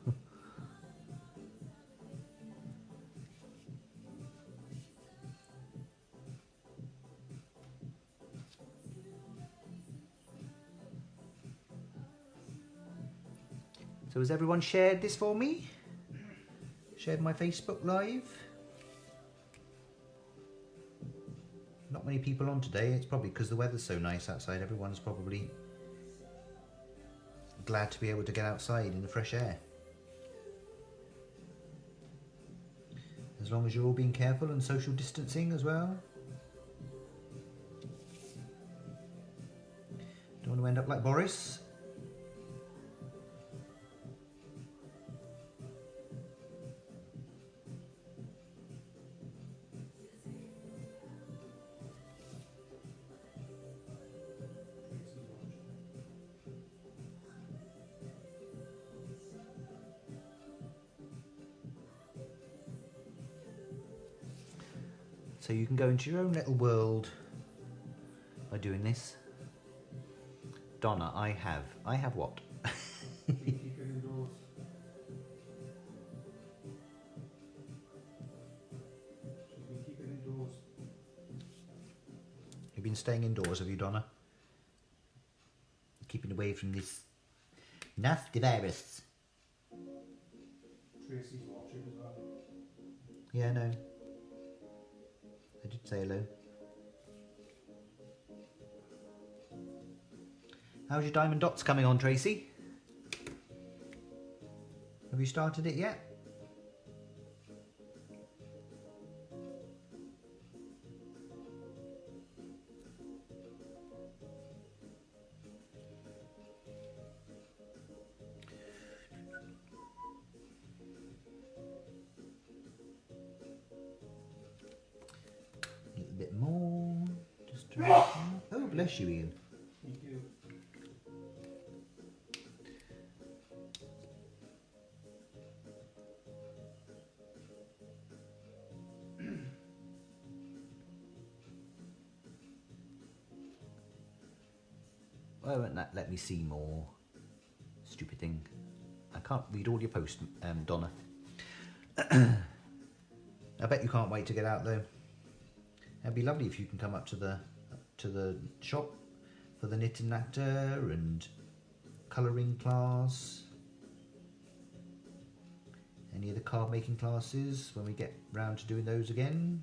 Speaker 1: So has everyone shared this for me? Shared my Facebook Live? Not many people on today. It's probably because the weather's so nice outside. Everyone's probably glad to be able to get outside in the fresh air. As long as you're all being careful and social distancing as well. Don't want to end up like Boris. So you can go into your own little world by doing this. Donna, I have what? You've been staying indoors, have you, Donna? Keeping away from this nasty virus.
Speaker 2: Tracy's watching as well.
Speaker 1: Yeah, no. I did say hello. How's your diamond dots coming on, Tracy? Have you started it yet? A little bit more. Just to... Oh, bless you, Ian.
Speaker 2: Thank you.
Speaker 1: Why won't that let me see more? Stupid thing. I can't read all your posts, Donna. I bet you can't wait to get out though. It'd be lovely if you can come up to the shop for the knit and natter and colouring class. Any of the card making classes when we get round to doing those again.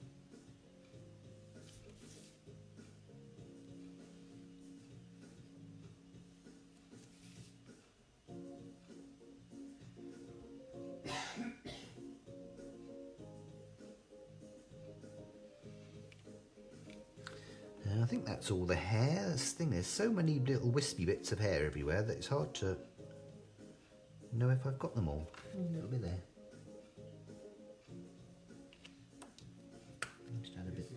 Speaker 1: I think that's all the hair. That's the thing, there's so many little wispy bits of hair everywhere that it's hard to know if I've got them all. A little bit there. Just add a bit.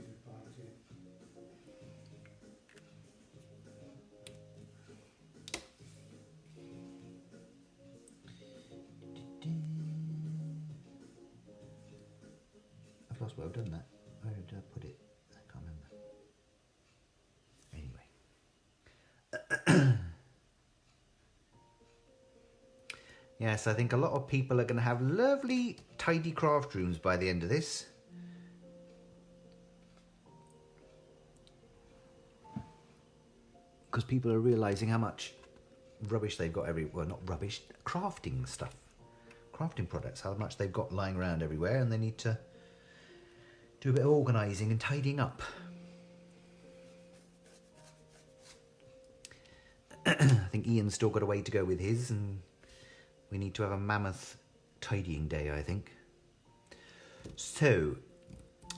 Speaker 1: I've lost where I've done that. Where did I put it? I can't remember. Anyway. Yes, I think a lot of people are going to have lovely, tidy craft rooms by the end of this. Because people are realising how much rubbish they've got well, not rubbish, crafting stuff. Crafting products, how much they've got lying around everywhere, and they need to do a bit of organising and tidying up. I think Ian's still got a way to go with his, and we need to have a mammoth tidying day, I think. So,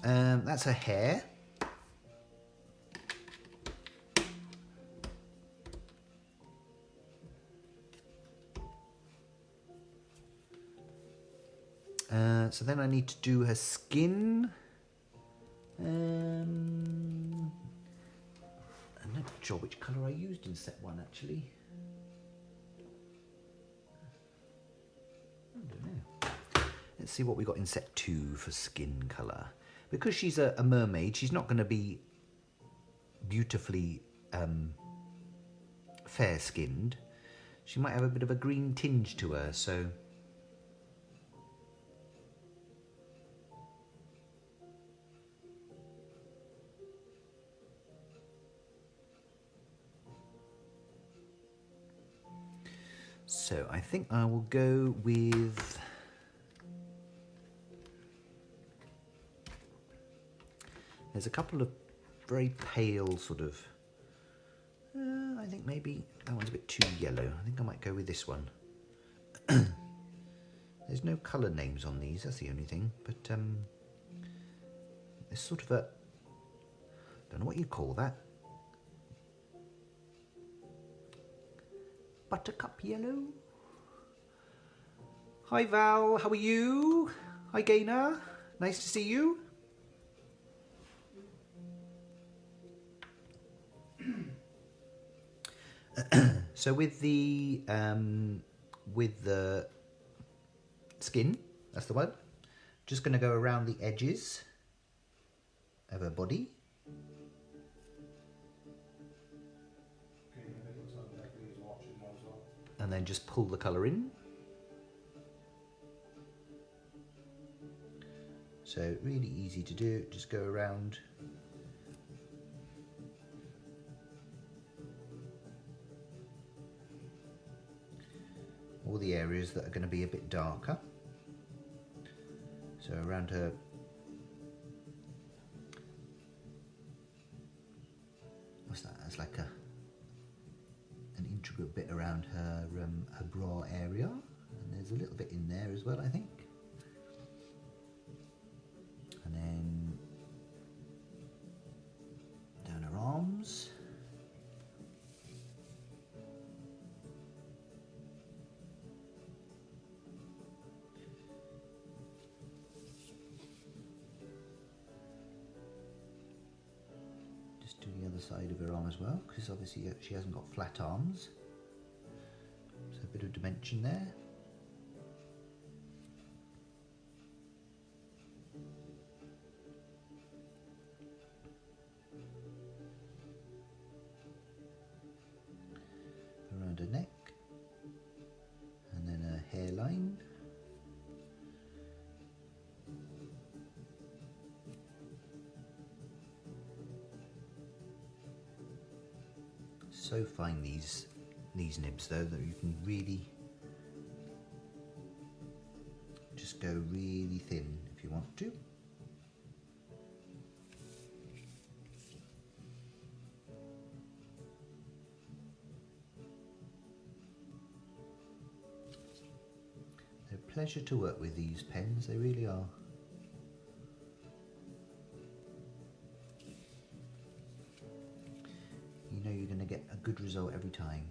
Speaker 1: that's her hair. So then I need to do her skin. I'm not sure which colour I used in set 1 actually. I don't know. Let's see what we got in set 2 for skin colour. Because she's a mermaid, she's not going to be beautifully fair-skinned. She might have a bit of a green tinge to her, so... So I think I will go with... There's a couple of very pale sort of... I think maybe that one's a bit too yellow. I think I might go with this one. There's no colour names on these, that's the only thing. But it's sort of a... don't know what you call that. Buttercup yellow? Hi Val, how are you? Hi Gaynor, nice to see you. So with the skin, that's the one, just going to go around the edges of her body. And then just pull the colour in. So really easy to do, just go around. All the areas that are going to be a bit darker. So around her what's that? That's like an integral bit around her bra area, and there's a little bit in there as well, I think. And then down her arms. Just do the other side of her arm as well, because obviously she hasn't got flat arms. So a bit of dimension there. Around her neck, and then her hairline. So fine these nibs though, that you can really just go really thin if you want to. They're a pleasure to work with, these pens, they really are. You know you're going to get a good result every time.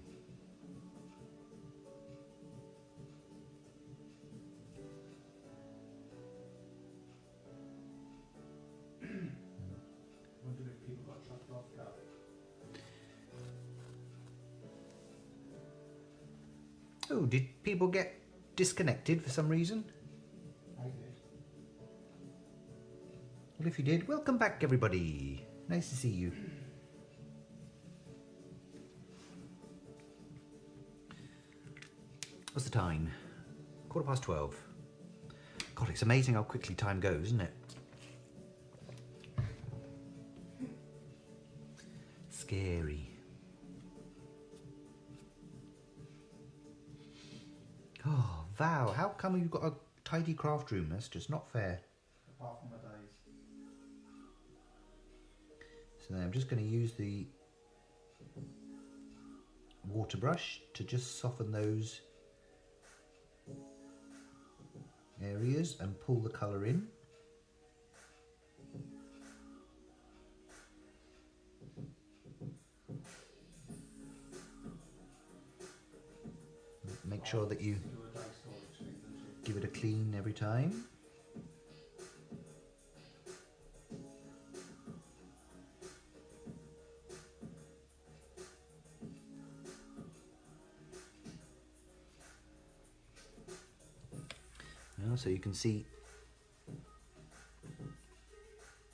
Speaker 2: Wonder if people got chopped off that.
Speaker 1: Oh, did people get disconnected for some reason?
Speaker 2: I did.
Speaker 1: Well, if you did, welcome back everybody. Nice to see you. What's the time? 12:15. God, it's amazing how quickly time goes, isn't it? Scary. Oh, Val, how come you've got a tidy craft room? That's just not fair.
Speaker 2: Apart from my days.
Speaker 1: So then I'm just going to use the water brush to just soften those areas and pull the colour in. Make sure that you give it a clean every time. so you can see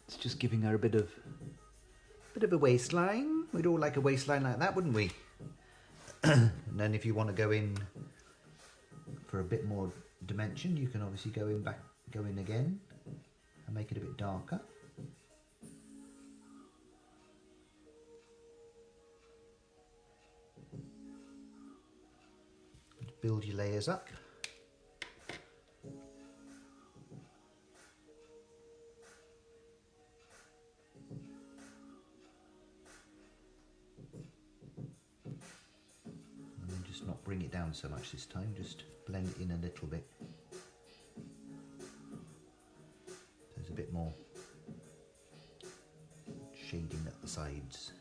Speaker 1: it's just giving her a bit of a waistline. We'd all like a waistline like that, wouldn't we? And then if you want to go in for a bit more dimension, you can obviously go in again and make it a bit darker. Build your layers up. And then just not bring it down so much this time, just blend it in a little bit. There's a bit more shading at the sides.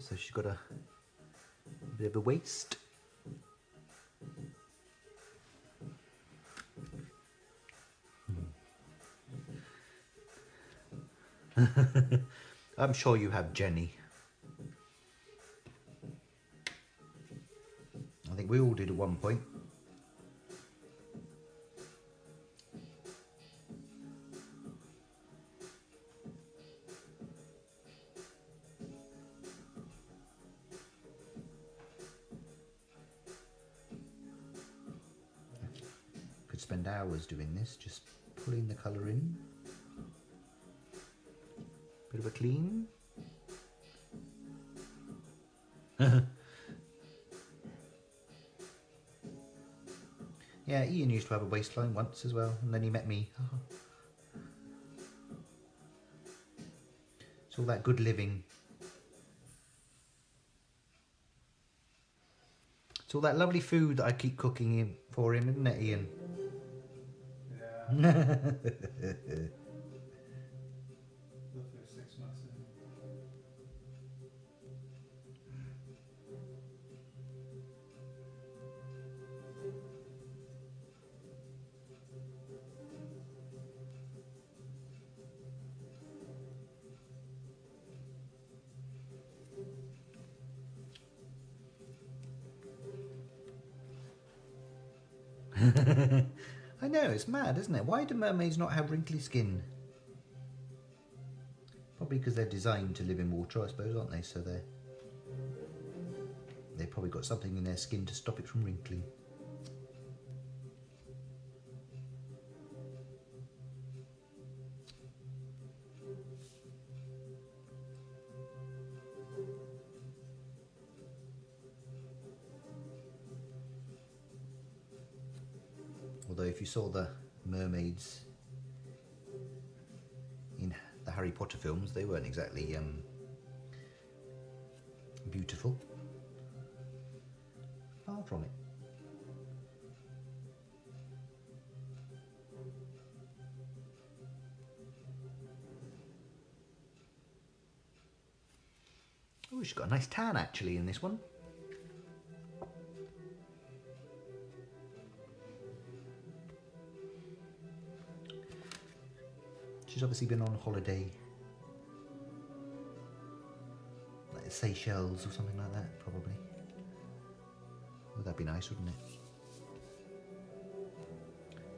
Speaker 1: So she's got a bit of a waist. I'm sure you have Jenny. I think we all did at one point. Could spend hours doing this, just pulling the colour in. Bit of a clean. Yeah, Ian used to have a waistline once as well, and then he met me. It's all that good living. It's all that lovely food that I keep cooking for him, isn't it, Ian?
Speaker 2: Yeah. The first 6 months.
Speaker 1: I know, it's mad, isn't it? Why do mermaids not have wrinkly skin? Probably because they're designed to live in water, I suppose, aren't they? So they've probably got something in their skin to stop it from wrinkling. Although if you saw the mermaids in the Harry Potter films, they weren't exactly beautiful. Far from it. Oh, she's got a nice tan actually in this one. She's obviously been on holiday, like the Seychelles or something like that, probably. Would that be nice, wouldn't it?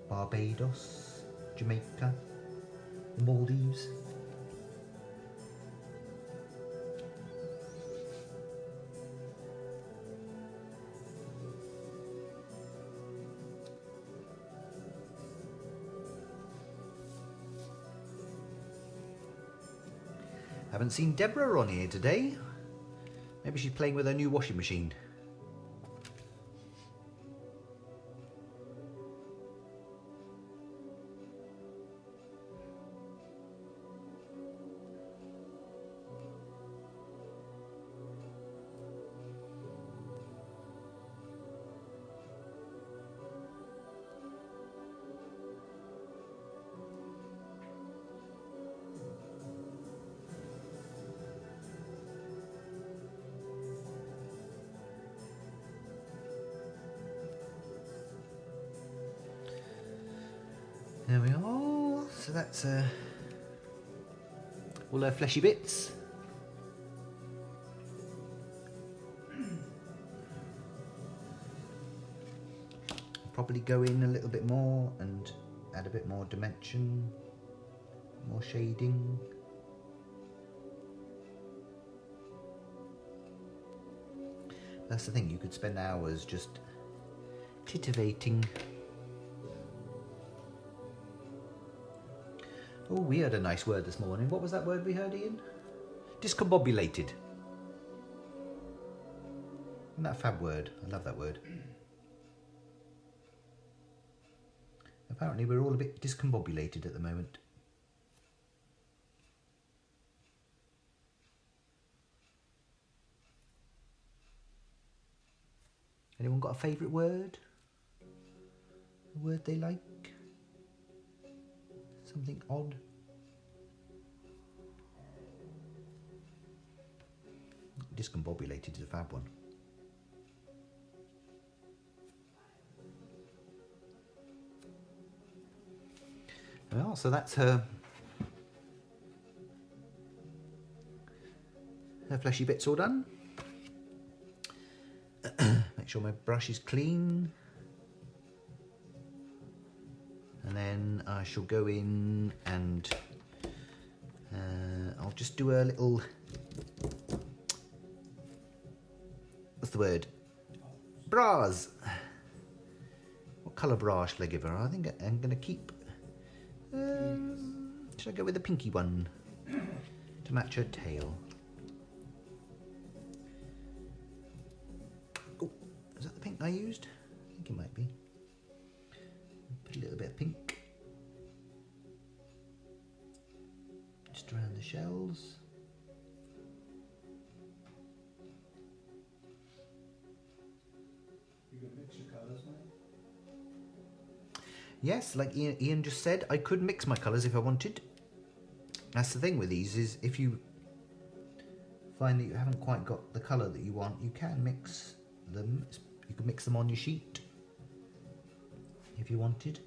Speaker 1: Barbados, Jamaica, the Maldives. Haven't seen Deborah on here today. Maybe she's playing with her new washing machine. There we are. So that's all her fleshy bits. probably go in a little bit more and add a bit more dimension, more shading. That's the thing, you could spend hours just titivating. Oh, we heard a nice word this morning. What was that word we heard, Ian? Discombobulated. Isn't that a fab word? I love that word. Apparently we're all a bit discombobulated at the moment. Anyone got a favourite word? A word they like? Something odd? Discombobulated is a fab one. Well, so that's her fleshy bits all done. Make sure my brush is clean. And then I shall go in and I'll just do a little, what's the word? Bras. What colour bra shall I give her? I think I'm going to keep, should I go with the pinky one to match her tail? Oh, is that the pink I used? I think it might be. Put a little bit of pink just around the shells.
Speaker 2: You can mix your colours, mate.
Speaker 1: Yes, like Ian just said, I could mix my colours if I wanted. That's the thing with these, is if you find that you haven't quite got the colour that you want, you can mix them. You can mix them on your sheet if you wanted.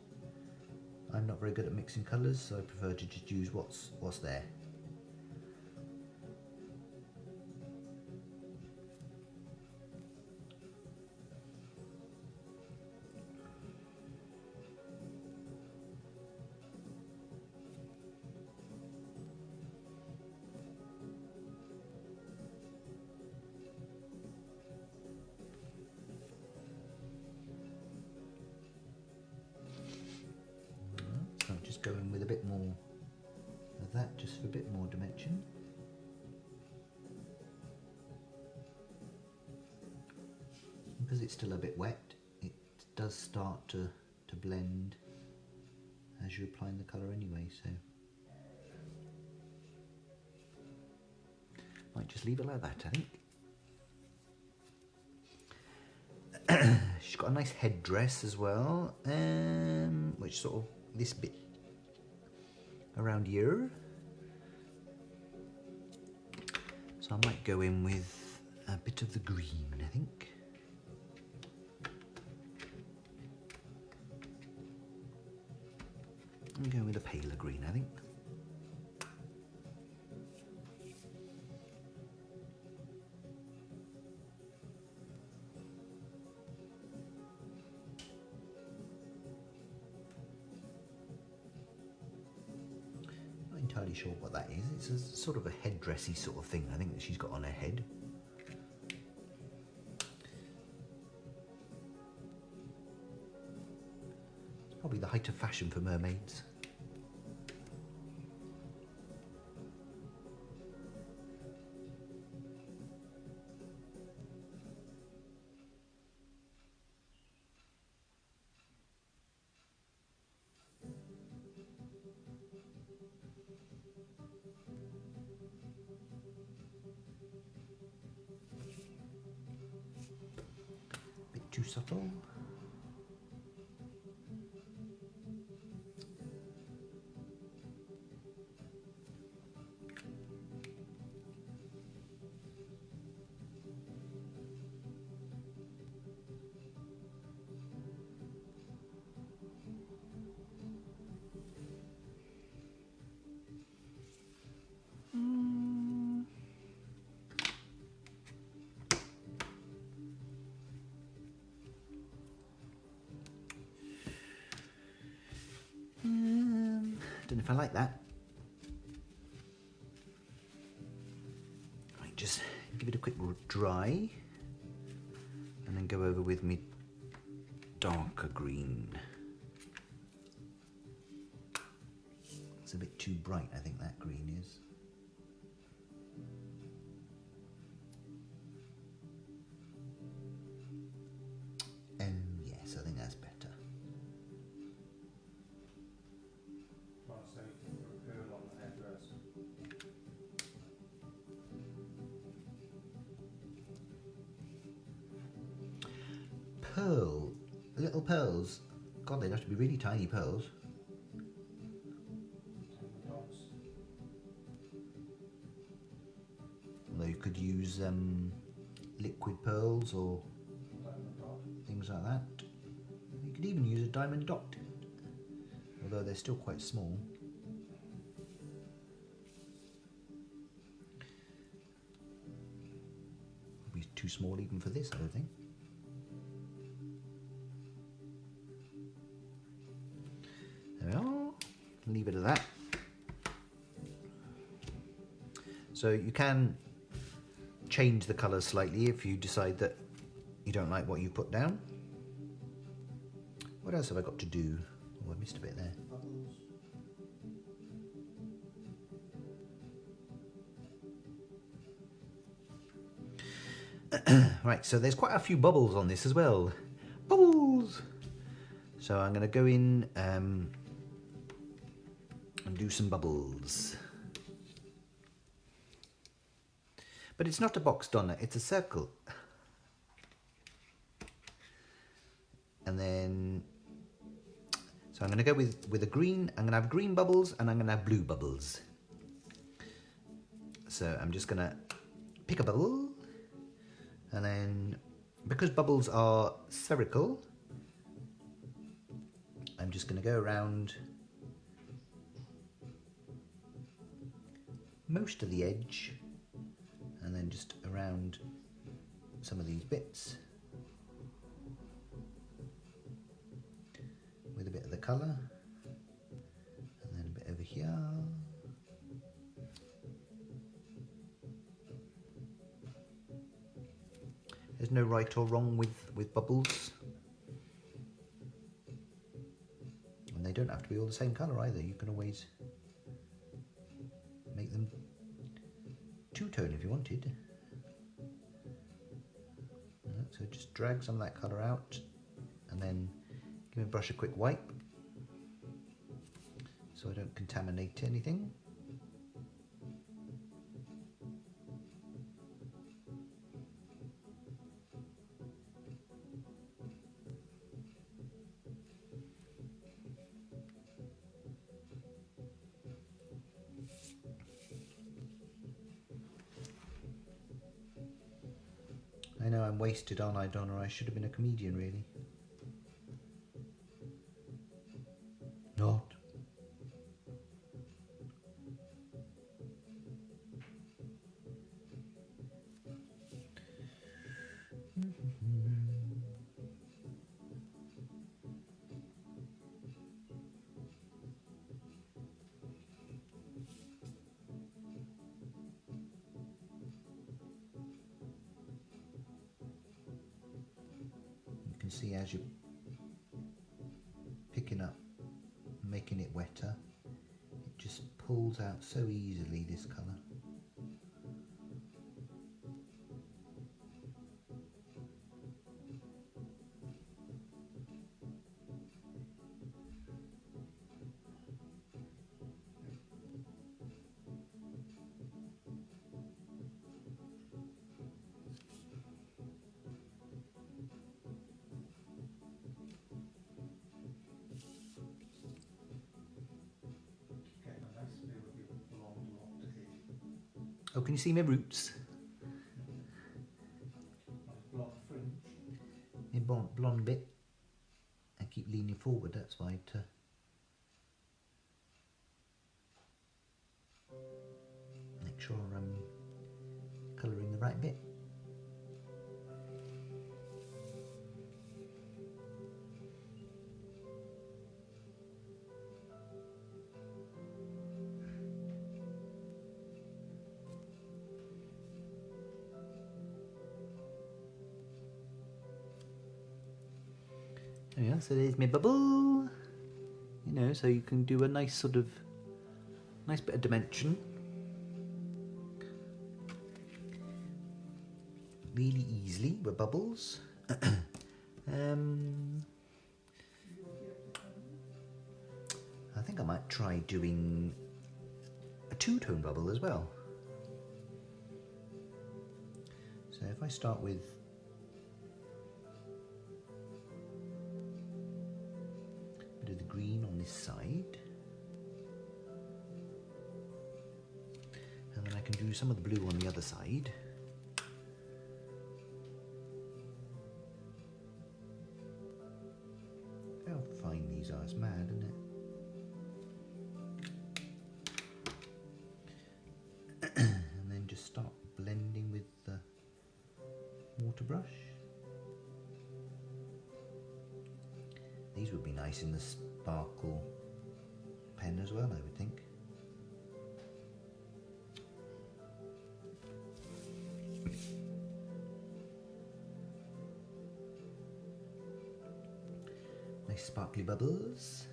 Speaker 1: I'm not very good at mixing colours, so I prefer to just use what's there. So I'm just going with a bit more of that, just for a bit more dimension. Because it's still a bit wet, it does start to blend as you're applying the colour anyway, so might just leave it like that, I think. She's got a nice headdress as well, which sort of this bit around here. So I might go in with a bit of the green, I think. I'm going with a paler green, I think. Not entirely sure what that is. It's a sort of a headdressy sort of thing, I think, that she's got on her head. It's probably the height of fashion for mermaids. Bit too subtle. Don't know if I like that. Right, just give it a quick dry and then go over with me darker green. It's a bit too bright, I think that green is. Oh yes, I think that's better. Pearl, little pearls. God, they'd have to be really tiny pearls. Although you could use liquid pearls or things like that. You could even use a diamond dot, although they're still quite small. Would be too small even for this, I don't think. There we are. Leave it at that. So you can change the colours slightly if you decide that you don't like what you put down. What else have I got to do? Oh, I missed a bit there. Right, so there's quite a few bubbles on this as well. Bubbles! So I'm going to go in and do some bubbles. But it's not a box donut, it's a circle. And then, so I'm going to go with a green. I'm going to have green bubbles and I'm going to have blue bubbles. So I'm just going to pick a bubble. And then, because bubbles are spherical, I'm just going to go around most of the edge and then just around some of these bits with a bit of the colour, and then a bit over here. There's no right or wrong with bubbles. And they don't have to be all the same colour either. You can always make them two-tone if you wanted. So just drag some of that colour out and then give my brush a quick wipe so I don't contaminate anything. I know I'm wasted, aren't I, Donna? I should have been a comedian, really. Not. You can see as you're picking up, making it wetter, it just pulls out so easily, this colour. Oh, can you see my roots? My blonde bit. I keep leaning forward, that's why to make sure I'm colouring the right bit. Yeah, so there's my bubble. You know, so you can do a nice sort of, nice bit of dimension. Really easily with bubbles. I think I might try doing a two-tone bubble as well. So if I start with a bit of the green on this side, and then I can do some of the blue on the other side. How fine these are, it's mad, isn't it? And then just start blending with the water brush. These would be nice in the sparkle pen as well, I would think. Nice sparkly bubbles.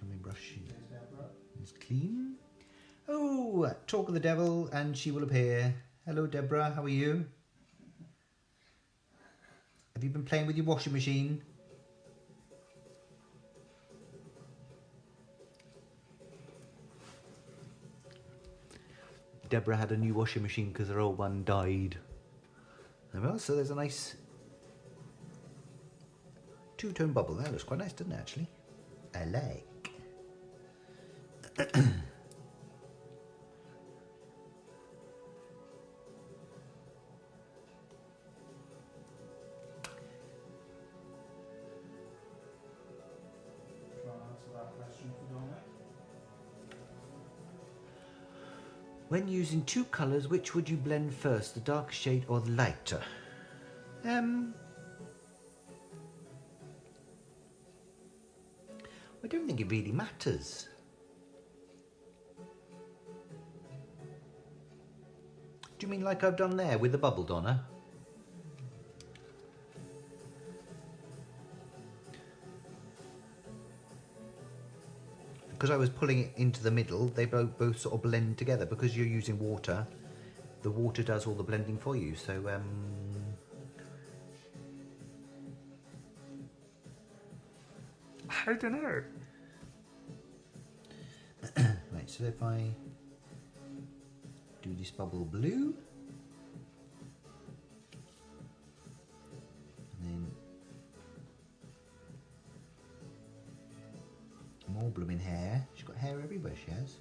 Speaker 1: My brush is clean. Oh, talk of the devil and she will appear. Hello Deborah, how are you? Have you been playing with your washing machine? Deborah had a new washing machine because her old one died. Well, so there's a nice two-tone bubble. That looks quite nice, doesn't it, actually? I like. When using two colours, which would you blend first, the darker shade or the lighter? I don't think it really matters. Do you mean like I've done there with the bubble, Donna? Because I was pulling it into the middle, they both sort of blend together. Because you're using water, the water does all the blending for you. So, I don't know. Right, so if I do this bubble blue, and then more blooming hair. She's got hair everywhere, she has.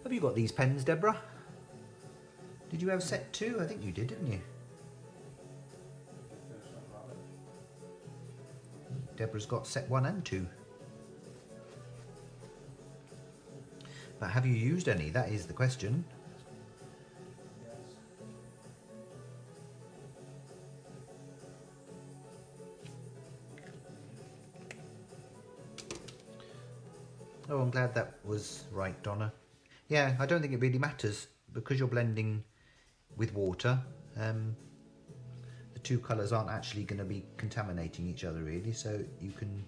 Speaker 1: Have you got these pens, Deborah? Did you have set 2? I think you did, didn't you? Deborah's got set 1 and 2. But have you used any? That is the question. Oh, I'm glad that was right, Donna. Yeah, I don't think it really matters because you're blending with water. The two colours aren't actually going to be contaminating each other really, so you can.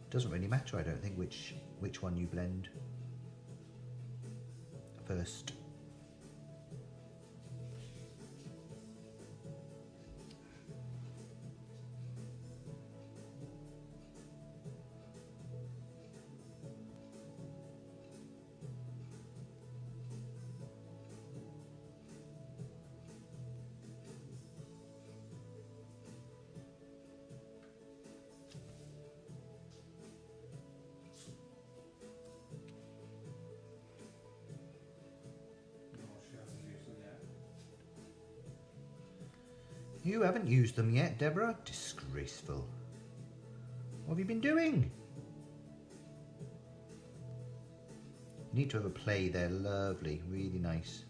Speaker 1: It doesn't really matter, I don't think, which one you blend first. You haven't used them yet, Deborah? Disgraceful. What have you been doing? You need to have a play there. Lovely, really nice.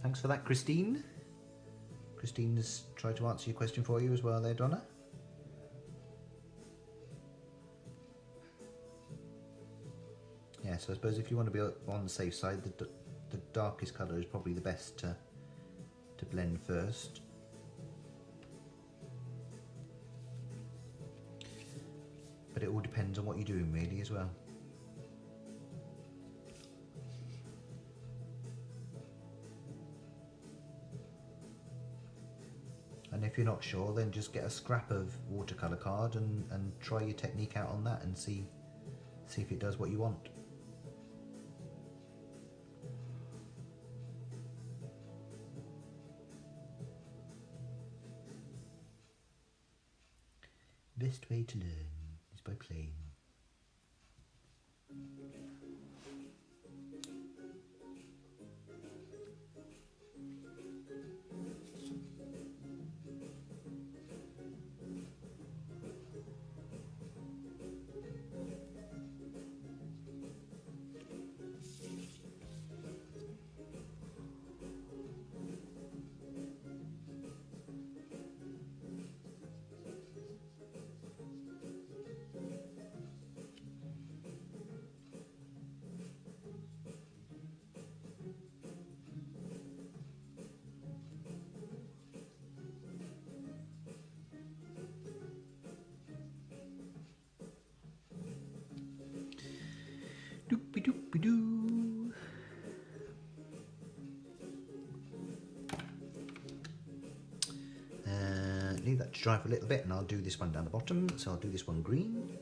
Speaker 1: Thanks for that, Christine. Christine's tried to answer your question for you as well there, Donna. Yeah, so I suppose if you want to be on the safe side, the darkest colour is probably the best to blend first. But it all depends on what you're doing really as well. And if you're not sure, then just get a scrap of watercolour card and try your technique out on that and see if it does what you want. Best way to learn is by playing. Doopy doopy doo. Leave that to dry for a little bit and I'll do this one down the bottom. So I'll do this one green.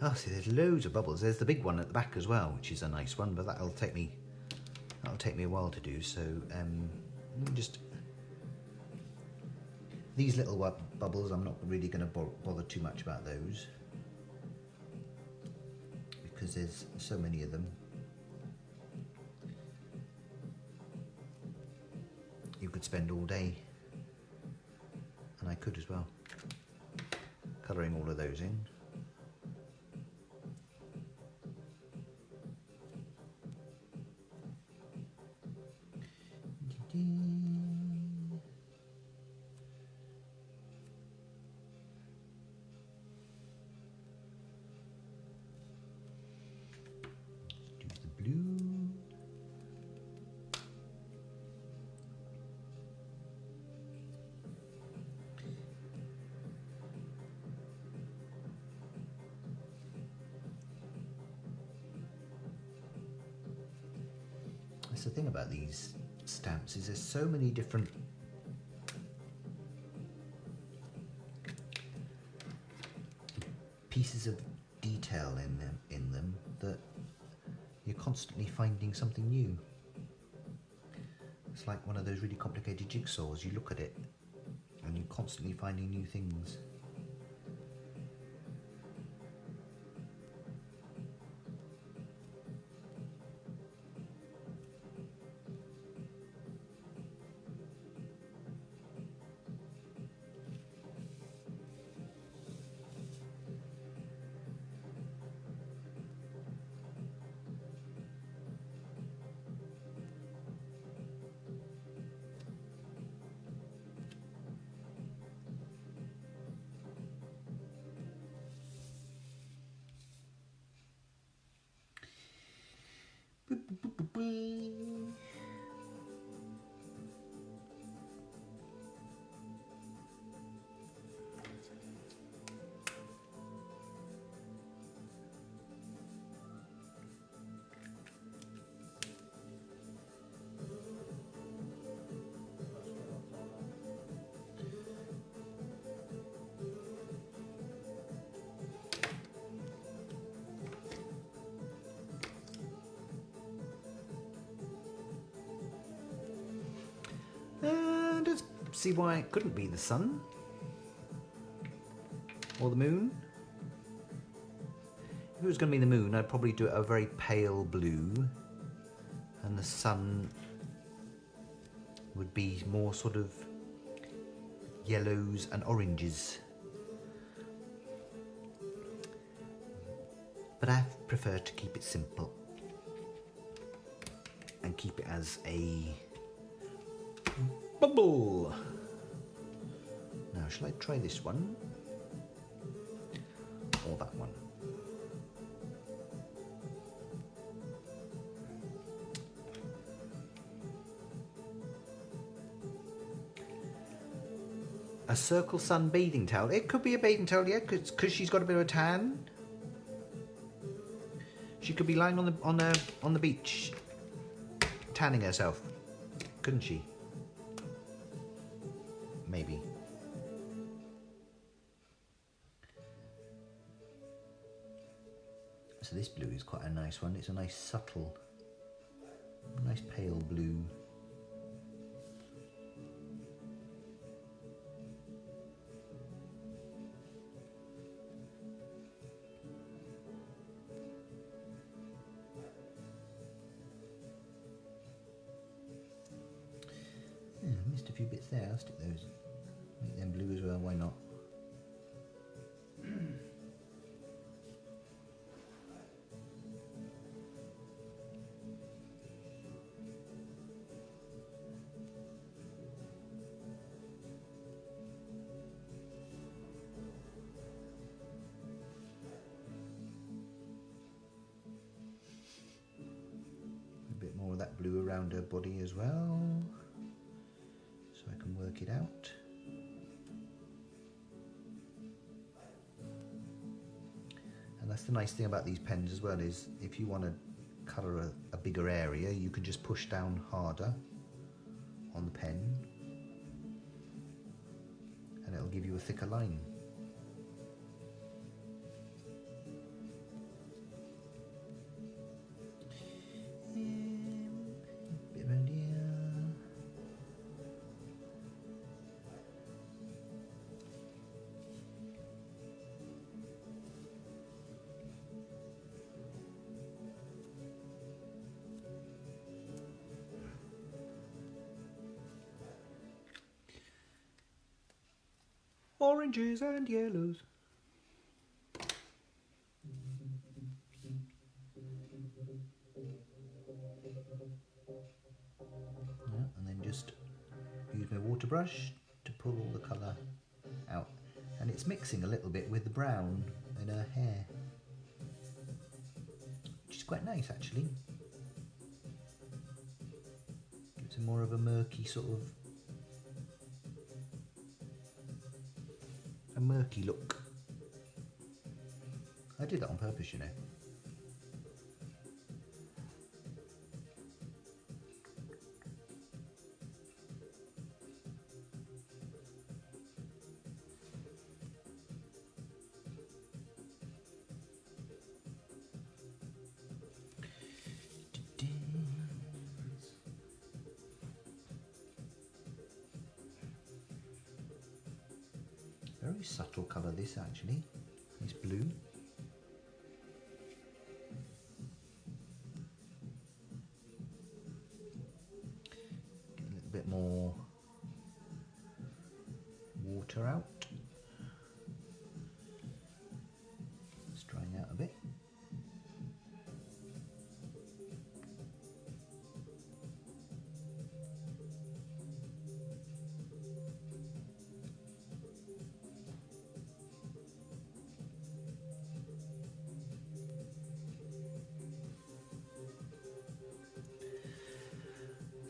Speaker 1: Oh, see, there's loads of bubbles. There's the big one at the back as well, which is a nice one, but that'll take me a while to do. So, just these little bubbles, I'm not really going to bother too much about those because there's so many of them. You could spend all day, and I could as well, colouring all of those in. That's the thing about these stamps, is there's so many different pieces of detail in them that you're constantly finding something new. It's like one of those really complicated jigsaws. You look at it and you're constantly finding new things. Just see why it couldn't be the sun or the moon. If it was going to be the moon, I'd probably do it a very pale blue, and the sun would be more sort of yellows and oranges. But I prefer to keep it simple and keep it as a bubble. Now, shall I try this one or that one? A circle sun bathing towel. It could be a bathing towel, yeah, because she's got a bit of a tan. She could be lying on the beach, tanning herself, couldn't she? Maybe. So this blue is quite a nice one. It's a nice subtle, nice pale blue. Yeah, I missed a few bits there. I'll stick those, make them blue as well, why not? A bit more of that blue around her body as well, so I can work it out. And that's the nice thing about these pens as well, is if you want to colour a bigger area, you can just push down harder on the pen and it'll give you a thicker line. Bit around here. Oranges and yellows. Yeah, and then just use my water brush to pull all the colour out. And it's mixing a little bit with the brown in her hair, which is quite nice actually. Gives it more of a murky sort of a murky look. I did that on purpose, you know. Very subtle colour this actually, this blue. Get a little bit more water out. It's drying out a bit.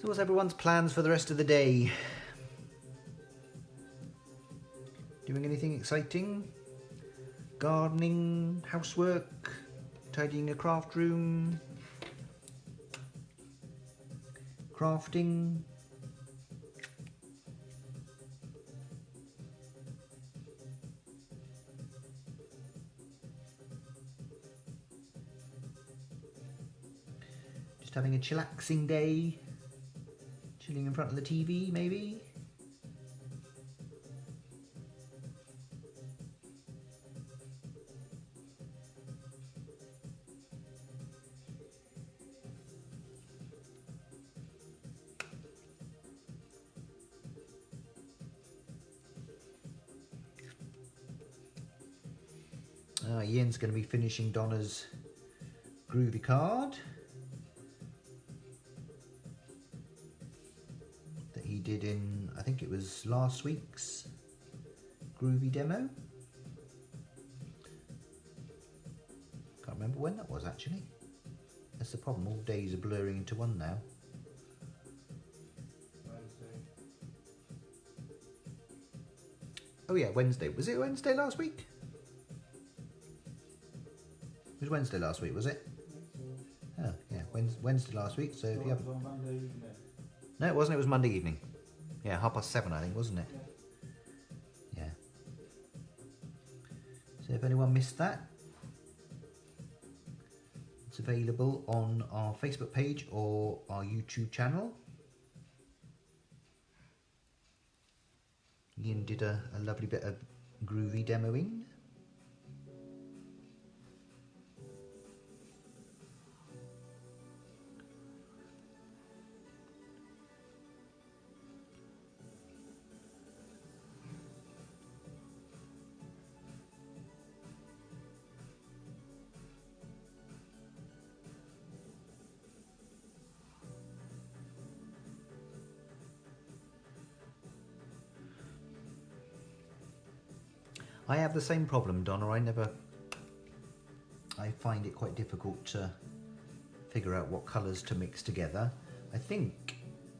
Speaker 1: So what's everyone's plans for the rest of the day? Doing anything exciting? Gardening, housework, tidying a craft room, crafting? Just having a chillaxing day? Chilling in front of the TV, maybe? Ian's going to be finishing Donna's groovy card that he did in, I think it was last week's groovy demo. Can't remember when that was actually. That's the problem, all days are blurring into one now.
Speaker 2: Wednesday.
Speaker 1: Oh yeah, Wednesday. Was it Wednesday last week? It was Wednesday last week, was it? Oh yeah, Wednesday last week. So if you haven't...
Speaker 2: on Monday evening.
Speaker 1: No, it wasn't. It was Monday evening. Yeah, 7:30, I think, wasn't it? Yeah. So if anyone missed that, it's available on our Facebook page or our YouTube channel. Ian did a lovely bit of groovy demoing. I have the same problem, Donna. I find it quite difficult to figure out what colours to mix together. I think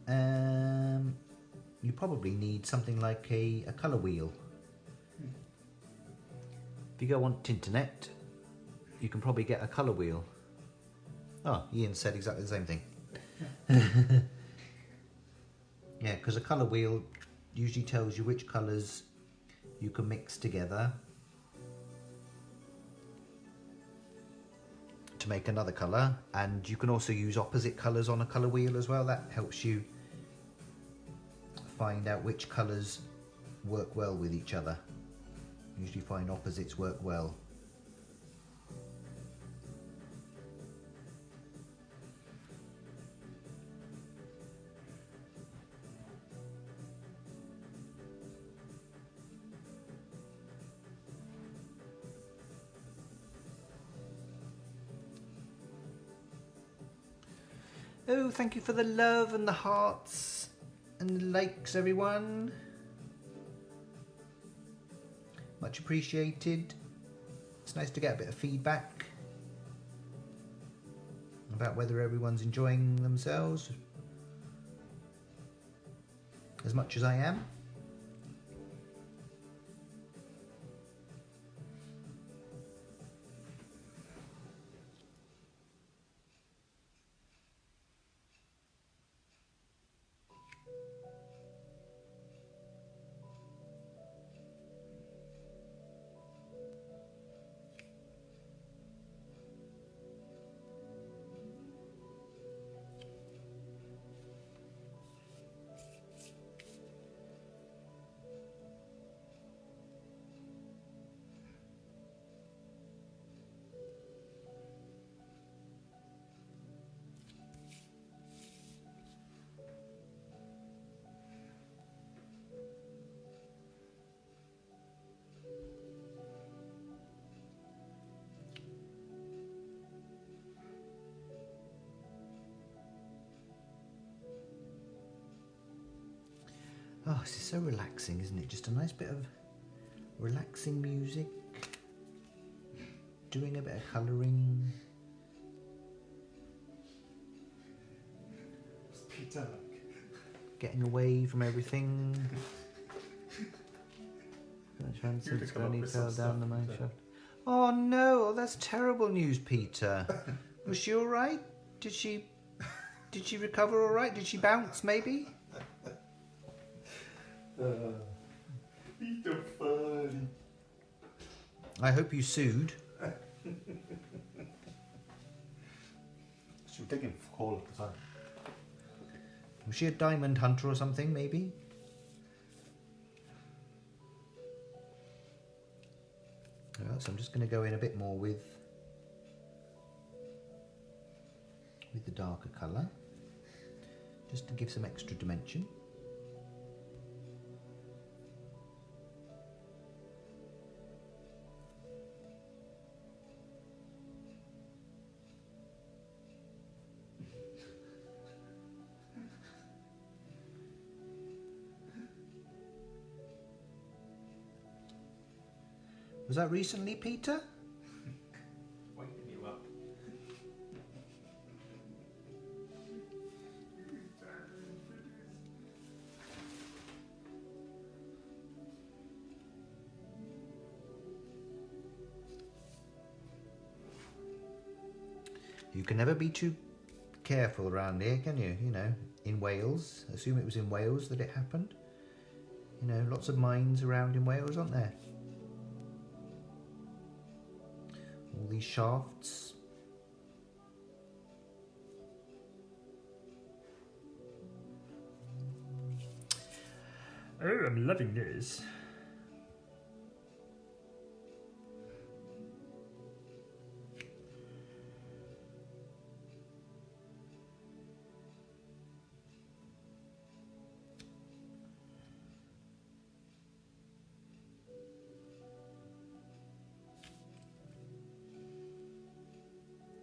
Speaker 1: you probably need something like a colour wheel. If you go on Tinternet, you can probably get a colour wheel. Oh, Ian said exactly the same thing. Yeah, because a colour wheel usually tells you which colours you can mix together to make another colour, and you can also use opposite colours on a colour wheel as well. That helps you find out which colours work well with each other. Usually find opposites work well. Oh, thank you for the love and the hearts and the likes, everyone. Much appreciated. It's nice to get a bit of feedback about whether everyone's enjoying themselves as much as I am. Oh, this is so relaxing, isn't it? Just a nice bit of relaxing music, doing a bit of colouring.
Speaker 2: What's Peter like?
Speaker 1: getting away from everything.
Speaker 2: You'd come up with
Speaker 1: fell
Speaker 2: some
Speaker 1: down the
Speaker 2: stuff,
Speaker 1: mine
Speaker 2: so.
Speaker 1: shaft. Oh no, that's terrible news, Peter. Was she all right? Did she recover all right? Did she bounce maybe?
Speaker 2: Peter funny.
Speaker 1: I hope you sued.
Speaker 2: She was digging for coal at the time.
Speaker 1: Was she a diamond hunter or something maybe? Well, so I'm just going to go in a bit more with the darker colour, just to give some extra dimension. Was that recently, Peter?
Speaker 2: Waking you up.
Speaker 1: You can never be too careful around here, can you? You know, in Wales. Assume it was in Wales that it happened. You know, lots of mines around in Wales, aren't there? All these shafts.
Speaker 2: Oh, I'm loving this.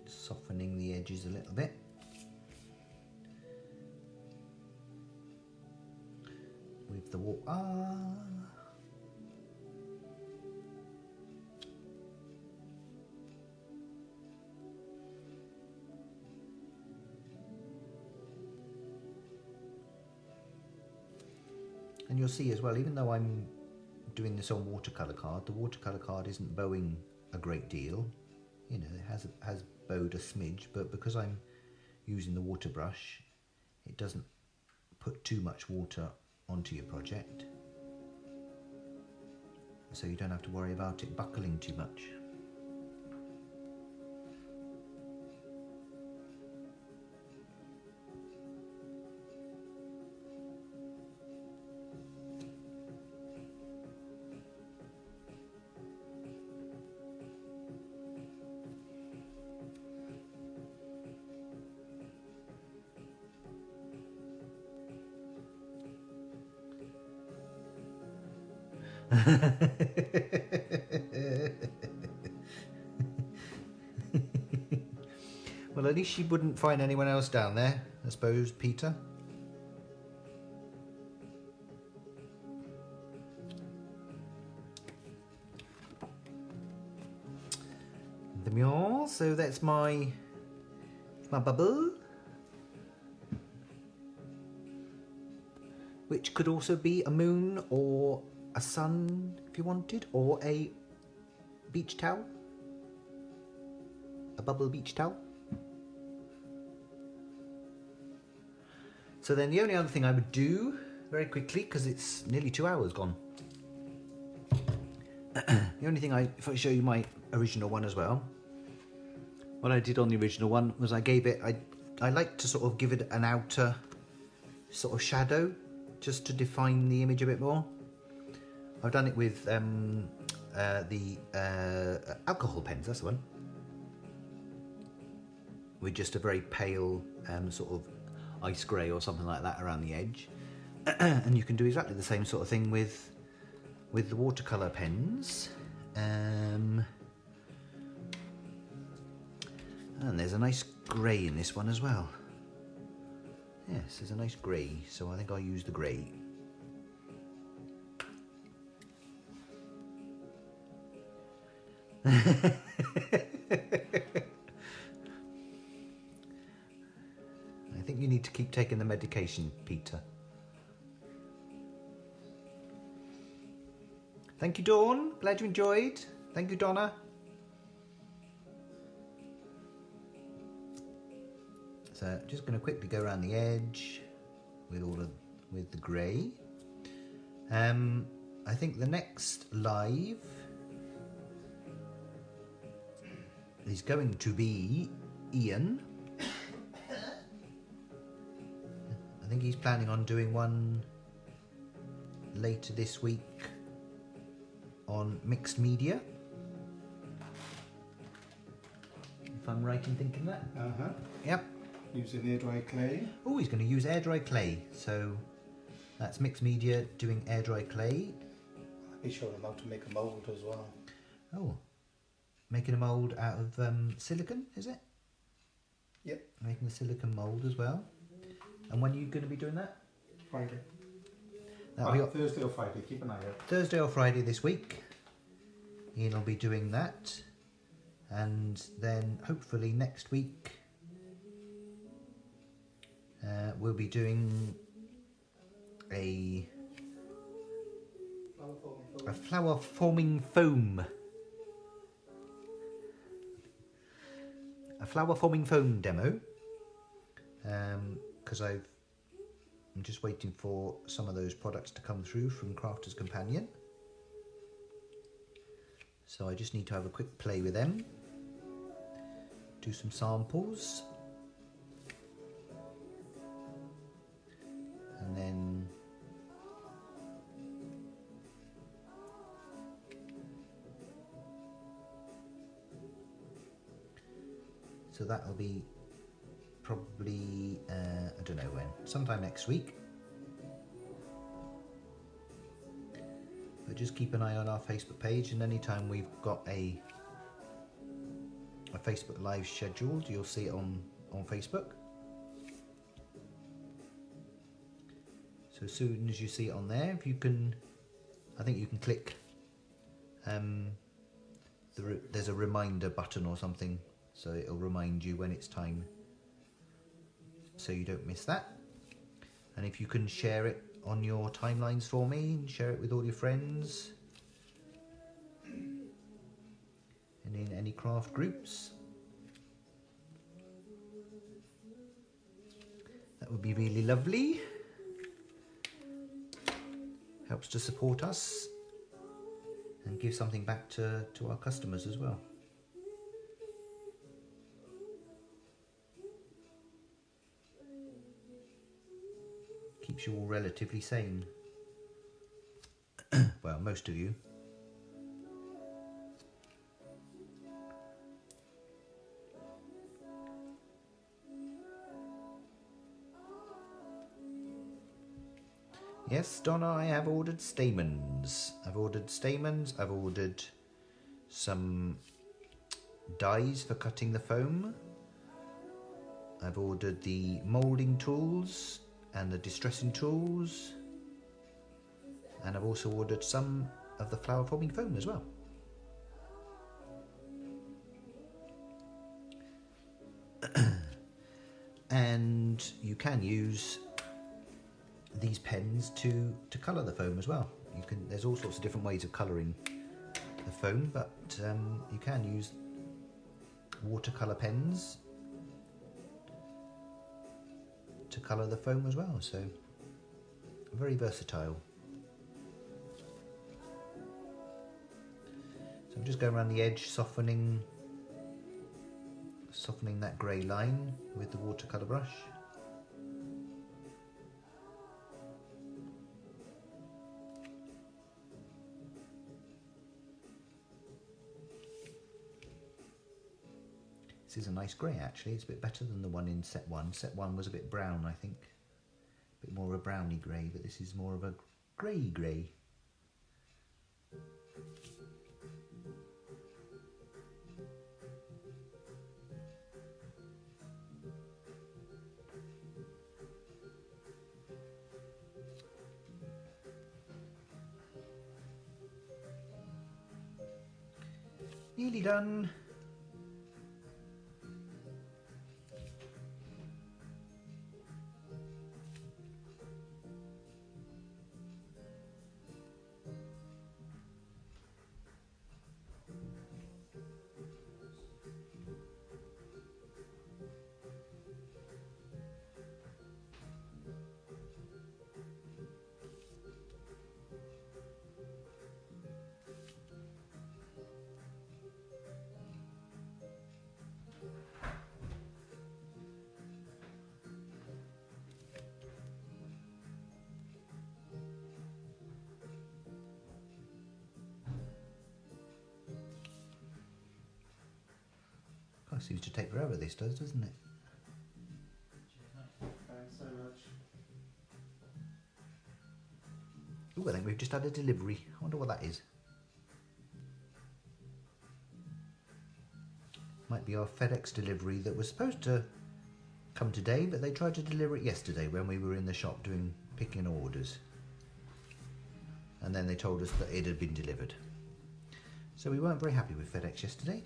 Speaker 1: Softening the edges a little bit. With the water. And you'll see as well, even though I'm doing this on watercolour card, the watercolour card isn't bowing a great deal. You know, it has bowed a smidge, but because I'm using the water brush, it doesn't put too much water onto your project. So you don't have to worry about it buckling too much. Well, at least you wouldn't find anyone else down there, I suppose, Peter. So that's my bubble, which could also be a moon or a sun if you wanted, or a beach towel, a bubble beach towel. So then the only other thing I would do very quickly, because it's nearly 2 hours gone, the only thing if I show you my original one as well, what I did on the original one was I gave it, I like to sort of give it an outer sort of shadow just to define the image a bit more. I've done it with the alcohol pens, that's the one, with just a very pale sort of ice grey or something like that around the edge. And you can do exactly the same sort of thing with the watercolour pens. And there's a nice grey in this one as well. Yes, there's a nice grey, so I think I'll use the grey. I think you need to keep taking the medication, Peter. Thank you, Dawn. Glad you enjoyed. Thank you, Donna. So just going to quickly go around the edge with the grey. I think the next live is going to be Ian. I think he's planning on doing one later this week on mixed media. If I'm right in thinking that.
Speaker 2: Uh-huh.
Speaker 1: Yep.
Speaker 2: Using air dry clay.
Speaker 1: Oh, he's going to use air dry clay. So that's mixed media doing air dry clay.
Speaker 2: He showed him how to make a mould as well.
Speaker 1: Oh, making a mould out of silicone, is it?
Speaker 2: Yep.
Speaker 1: Making a silicone mould as well. And when are you going to be doing that?
Speaker 2: Friday.
Speaker 1: That'll be
Speaker 2: Thursday or Friday, keep an eye out.
Speaker 1: Thursday or Friday this week. Ian will be doing that. And then hopefully next week we'll be doing a flower forming foam. A flower forming foam demo. Because I'm just waiting for some of those products to come through from Crafter's Companion. So I just need to have a quick play with them. Do some samples. And then so that'll be probably I don't know when, sometime next week. But just keep an eye on our Facebook page, and anytime we've got a Facebook live scheduled, you'll see it on Facebook. So as soon as you see it on there, if you can, I think you can click there's a reminder button or something, so it'll remind you when it's time, so you don't miss that. And if you can share it on your timelines for me, and share it with all your friends and in any craft groups, that would be really lovely. Helps to support us and give something back to our customers as well. Keeps you all relatively sane. Well, most of you. Yes, Donna, I have ordered stamens. I've ordered stamens. I've ordered some dies for cutting the foam. I've ordered the moulding tools and the distressing tools. And I've also ordered some of the flower forming foam as well. And you can use these pens to colour the foam as well. You can. There's all sorts of different ways of colouring the foam, but you can use watercolour pens to colour the foam as well. So very versatile. So I'm just going around the edge, softening that grey line with the watercolour brush. This is a nice grey actually, it's a bit better than the one in set 1. Set 1 was a bit brown, I think. A bit more of a browny grey, but this is more of a grey. Nearly done. Oh, it seems to take forever, this does, doesn't it?
Speaker 2: Thanks so much.
Speaker 1: Ooh, I think we've just had a delivery. I wonder what that is. Might be our FedEx delivery that was supposed to come today, but they tried to deliver it yesterday when we were in the shop picking orders. And then they told us that it had been delivered. So we weren't very happy with FedEx yesterday.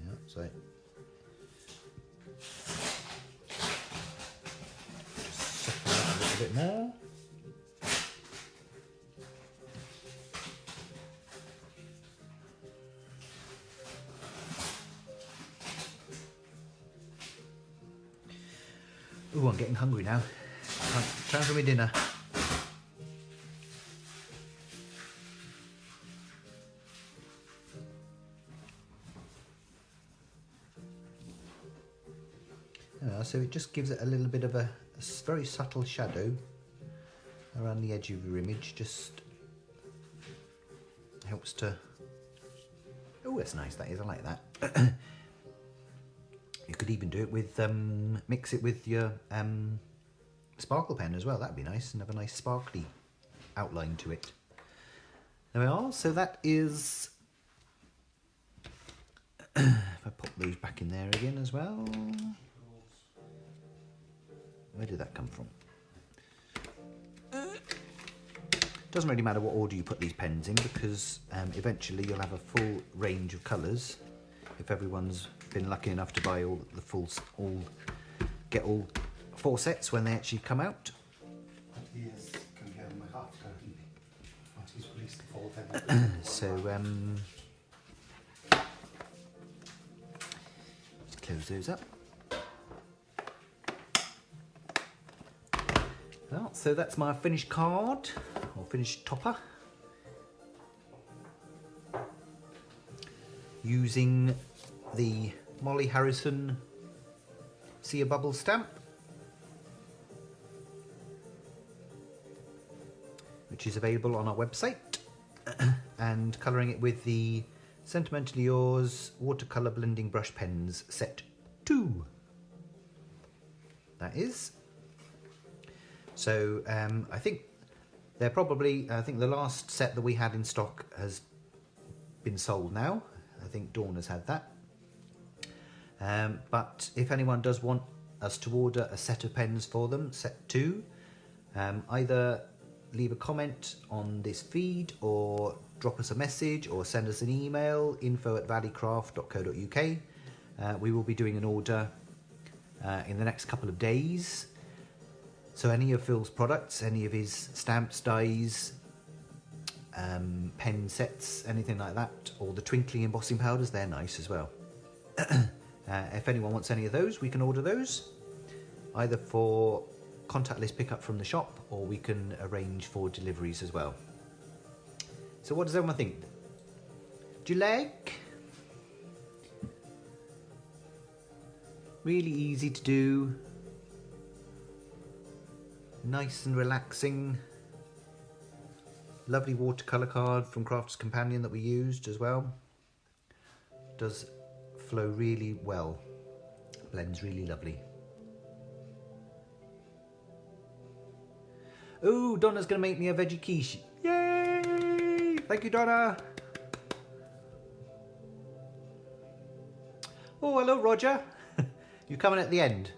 Speaker 1: Yeah, so just settle that a little bit more. Ooh, I'm getting hungry now. Time for my dinner. So it just gives it a little bit of a very subtle shadow around the edge of your image. Just helps to... Oh, that's nice, that is. I like that. You could even do it with, mix it with your sparkle pen as well. That'd be nice, and have a nice sparkly outline to it. There we are. So that is... if I pop those back in there again as well. Where did that come from? Doesn't really matter what order you put these pens in, because eventually you'll have a full range of colours. If everyone's been lucky enough to buy get all 4 sets when they actually come out.
Speaker 2: He is comparing my after once he's released the 4, then
Speaker 1: So let's close those up. Well, so that's my finished card, or finished topper, using the Molly Harrison See a Bubble stamp, which is available on our website, and colouring it with the Sentimentally Yours Watercolour Blending Brush Pens Set 2. That is. So I think they're probably, I think the last set that we had in stock has been sold now. I think Dawn has had that. But if anyone does want us to order a set of pens for them, set 2, either leave a comment on this feed or drop us a message or send us an email, info@valleycraft.co.uk. We will be doing an order in the next couple of days. So any of Phil's products, any of his stamps, dies, pen sets, anything like that, or the twinkling embossing powders, they're nice as well. If anyone wants any of those, we can order those, either for contactless pickup from the shop, or we can arrange for deliveries as well. So what does everyone think? Do you like? Really easy to do. Nice and relaxing. Lovely watercolour card from Crafter's Companion that we used as well. Does flow really well. Blends really lovely. Oh, Donna's going to make me a veggie quiche. Yay! Thank you, Donna. Oh, hello, Roger. You're coming at the end.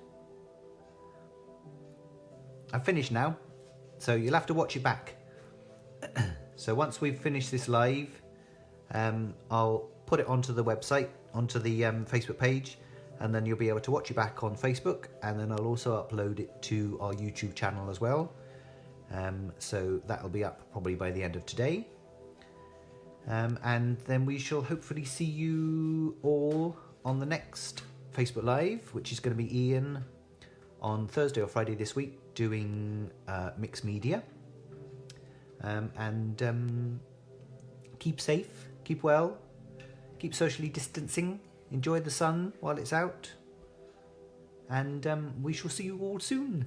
Speaker 1: I've finished now, so you'll have to watch it back. So once we've finished this live, I'll put it onto the website, onto the Facebook page, and then you'll be able to watch it back on Facebook, and then I'll also upload it to our YouTube channel as well. So that'll be up probably by the end of today. And then we shall hopefully see you all on the next Facebook Live, which is going to be Ian on Thursday or Friday this week, doing mixed media. And keep safe, keep well, keep socially distancing, enjoy the sun while it's out, and we shall see you all soon.